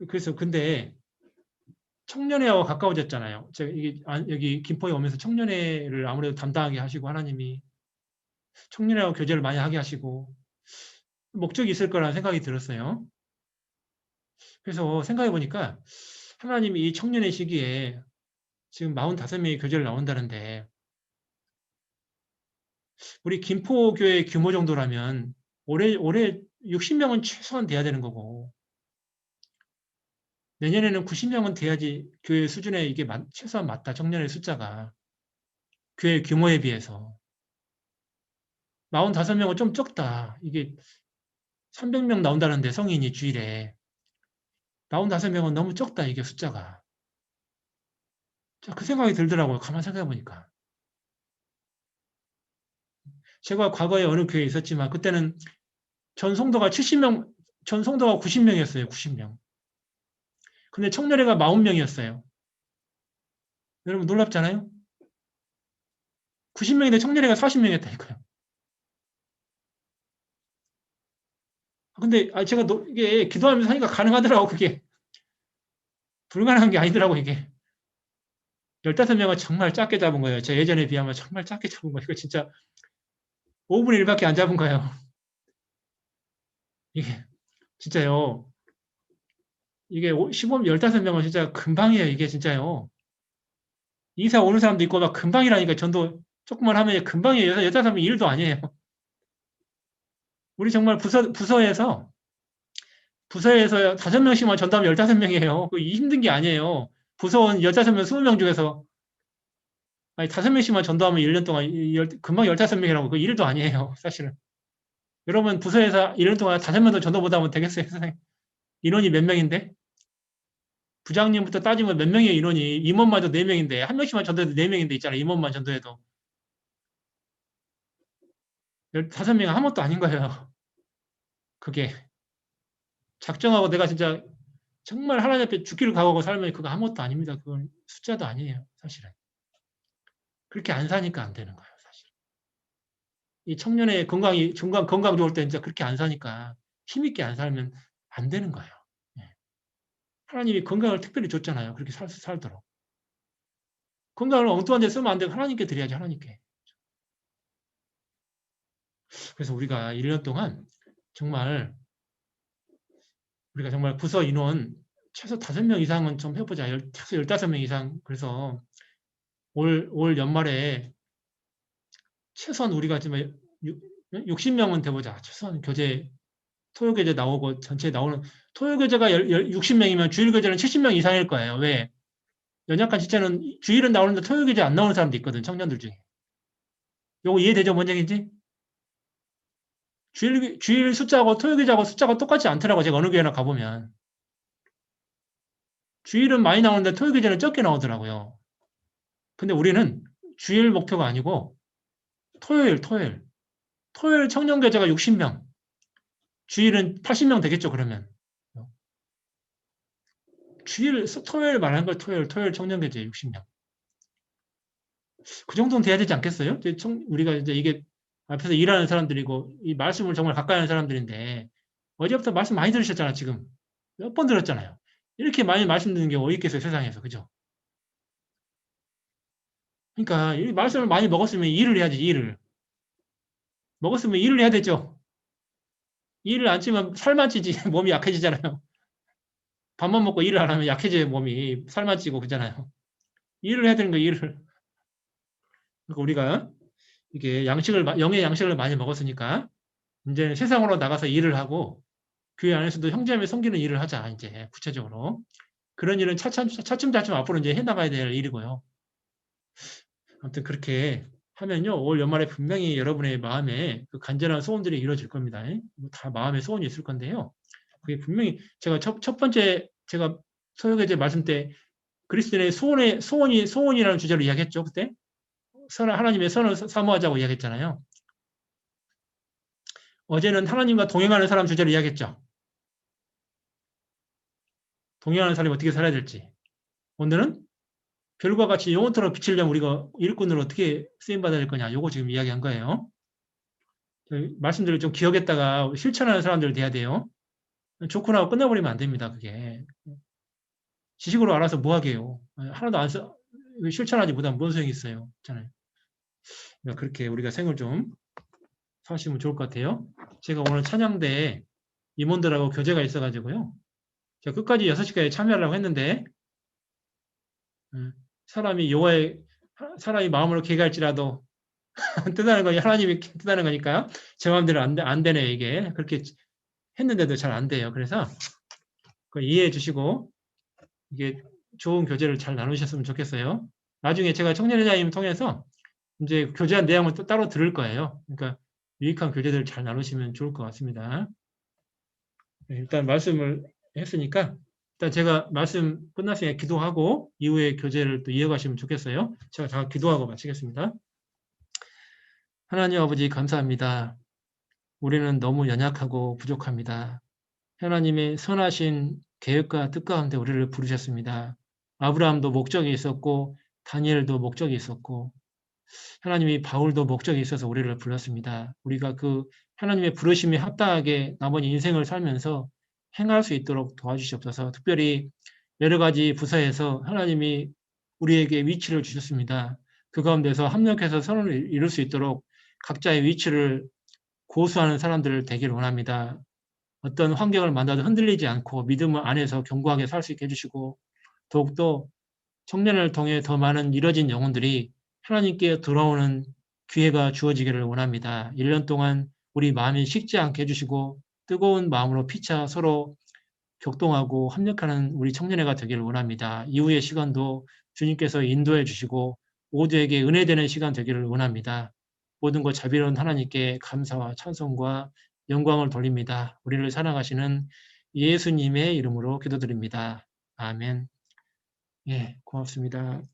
그래서 근데 청년회와 가까워졌잖아요. 제가 여기 김포에 오면서 청년회를 아무래도 담당하게 하시고 하나님이 청년회와 교제를 많이 하게 하시고 목적이 있을 거라는 생각이 들었어요. 그래서 생각해 보니까 하나님이 이 청년의 시기에 지금 45명의 교제를 나온다는데 우리 김포교회 규모 정도라면 올해 60명은 최소한 돼야 되는 거고 내년에는 90명은 돼야지 교회 수준에 이게 최소한 맞다. 청년의 숫자가 교회 규모에 비해서 45명은 좀 적다. 이게 300명 나온다는데 성인이 주일에 45명은 너무 적다. 이게 숫자가. 자, 그 생각이 들더라고요. 가만 생각해 보니까. 제가 과거에 어느 교회에 있었지만 그때는 전송도가 70명, 전송도가 90명이었어요. 90명. 근데 청년회가 40명이었어요. 여러분 놀랍잖아요? 90명인데 청년회가 40명이었다니까요. 근데 제가 이게 기도하면서 하니까 가능하더라고. 그게 불가능한 게 아니더라고. 이게 15명은 정말 작게 잡은 거예요. 제 예전에 비하면 정말 작게 잡은 거예요. 이거 진짜 5분의 1밖에 안 잡은 거예요. 이게 진짜요. 이게 15명은 진짜 금방이에요. 이게 진짜요. 이사 오는 사람도 있고 막 금방이라니까. 전도 조금만 하면 금방이에요. 15명 일도 아니에요. 우리 정말 부서에서 5명씩만 전도하면 15명이에요. 그 힘든 게 아니에요. 부서원 15명, 20명 중에서 아니 5명씩만 전도하면 1년 동안 금방 15명이라고 그 일도 아니에요. 사실은. 여러분 부서에서 1년 동안 5명도 전도 못하면 되겠어요? 세상에. 인원이 몇 명인데? 부장님부터 따지면 몇 명이에요, 인원이. 임원마저 4명인데 한 명씩만 전도해도 4명인데 있잖아요. 임원만 전도해도. 15명은 아무것도 아닌 거예요. 그게. 작정하고 내가 진짜 정말 하나님 앞에 죽기를 각오하고 살면 그거 아무것도 아닙니다. 그건 숫자도 아니에요. 사실은. 그렇게 안 사니까 안 되는 거예요. 사실. 이 청년의 건강 좋을 때 진짜 그렇게 안 사니까 힘있게 안 살면 안 되는 거예요. 예. 하나님이 건강을 특별히 줬잖아요. 그렇게 살도록. 건강을 엉뚱한 데 쓰면 안 되고 하나님께 드려야지, 하나님께. 그래서 우리가 1년 동안 정말 우리가 정말 부서 인원 최소 5명 이상은 좀 해보자. 최소 15명 이상. 그래서 올 연말에 최소한 우리가 지금 60명은 돼보자. 최소한 토요교재 나오고 전체에 나오는 토요교재가 60명이면 주일교재는 70명 이상일 거예요. 왜? 연약한 지체는 주일은 나오는데 토요교재 안 나오는 사람도 있거든. 청년들 중에. 요거 이해되죠? 뭔 얘기인지? 주일 숫자하고 토요교재하고 숫자가 똑같지 않더라고. 제가 어느 교회나 가보면. 주일은 많이 나오는데 토요교재는 적게 나오더라고요. 근데 우리는 주일 목표가 아니고 토요일 청년교재가 60명. 주일은 80명 되겠죠, 그러면. 토요일 말하는 걸 토요일 청년교재 60명. 그 정도는 돼야 되지 않겠어요? 우리가 이제 이게 앞에서 일하는 사람들이고, 이 말씀을 정말 가까이 하는 사람들인데, 어제부터 말씀 많이 들으셨잖아, 지금. 몇 번 들었잖아요. 이렇게 많이 말씀 듣는 게 어디 있겠어요, 세상에서. 그죠? 그러니까, 이 말씀을 많이 먹었으면 일을 해야지, 일을. 먹었으면 일을 해야 되죠. 일을 안 찌면 살만 찌지, 몸이 약해지잖아요. 밥만 먹고 일을 안 하면 약해져요, 몸이. 살만 찌고, 그잖아요. 일을 해야 되는 거, 일을. 그러니까 우리가 이게 영의 양식을 많이 먹었으니까, 이제 세상으로 나가서 일을 하고, 교회 안에서도 형제자매 섬기는 일을 하자, 이제, 구체적으로. 그런 일은 차츰차츰 앞으로 이제 해나가야 될 일이고요. 아무튼 그렇게 하면요, 올 연말에 분명히 여러분의 마음에 그 간절한 소원들이 이루어질 겁니다. 다 마음에 소원이 있을 건데요. 그게 분명히 제가 첫 번째 제가 소요계제 말씀 때 그리스도인의 소원이라는 주제로 이야기했죠, 그때? 하나님의 선을 사모하자고 이야기했잖아요. 어제는 하나님과 동행하는 사람 주제로 이야기했죠. 동행하는 사람이 어떻게 살아야 될지. 오늘은 별과 같이 영원토록 비치려면 우리가 일꾼으로 어떻게 쓰임받아야 될 거냐. 요거 지금 이야기한 거예요. 말씀드릴 좀 기억했다가 실천하는 사람들 돼야 돼요. 좋고 나고 끝나버리면 안 됩니다. 그게. 지식으로 알아서 뭐 하게요. 하나도 안 써, 실천하지 못하면 뭔 소용이 있어요. 있잖아요. 그러니까 그렇게 우리가 생을 좀 사시면 좋을 것 같아요. 제가 오늘 찬양대에 임원들하고 교제가 있어가지고요. 제가 끝까지 6시까지 참여하려고 했는데, 사람이 마음으로 개갈지라도 뜻하는 건 하나님이 뜻하는 거니까요. 제 마음대로 안 되네요, 이게. 그렇게 했는데도 잘 안 돼요. 그래서 이해해 주시고, 이게 좋은 교제를 잘 나누셨으면 좋겠어요. 나중에 제가 청년회장님 통해서 이제 교제한 내용을 또 따로 들을 거예요. 그러니까 유익한 교제들을 잘 나누시면 좋을 것 같습니다. 일단 말씀을 했으니까 일단 제가 말씀 끝났으니까 기도하고 이후에 교제를 또 이어가시면 좋겠어요. 제가 다 기도하고 마치겠습니다. 하나님 아버지 감사합니다. 우리는 너무 연약하고 부족합니다. 하나님의 선하신 계획과 뜻 가운데 우리를 부르셨습니다. 아브라함도 목적이 있었고 다니엘도 목적이 있었고 하나님이 바울도 목적이 있어서 우리를 불렀습니다. 우리가 그 하나님의 부르심에 합당하게 나머지 인생을 살면서 행할 수 있도록 도와주시옵소서. 특별히 여러 가지 부서에서 하나님이 우리에게 위치를 주셨습니다. 그 가운데서 합력해서 선을 이룰 수 있도록 각자의 위치를 고수하는 사람들을 되기를 원합니다. 어떤 환경을 만나도 흔들리지 않고 믿음 안에서 견고하게 살 수 있게 해주시고 더욱더 청년을 통해 더 많은 이뤄진 영혼들이 하나님께 돌아오는 기회가 주어지기를 원합니다. 1년 동안 우리 마음이 식지 않게 해주시고 뜨거운 마음으로 피차 서로 격동하고 합력하는 우리 청년회가 되기를 원합니다. 이후의 시간도 주님께서 인도해 주시고 모두에게 은혜되는 시간 되기를 원합니다. 모든 것 자비로운 하나님께 감사와 찬송과 영광을 돌립니다. 우리를 사랑하시는 예수님의 이름으로 기도드립니다. 아멘. 예, 고맙습니다.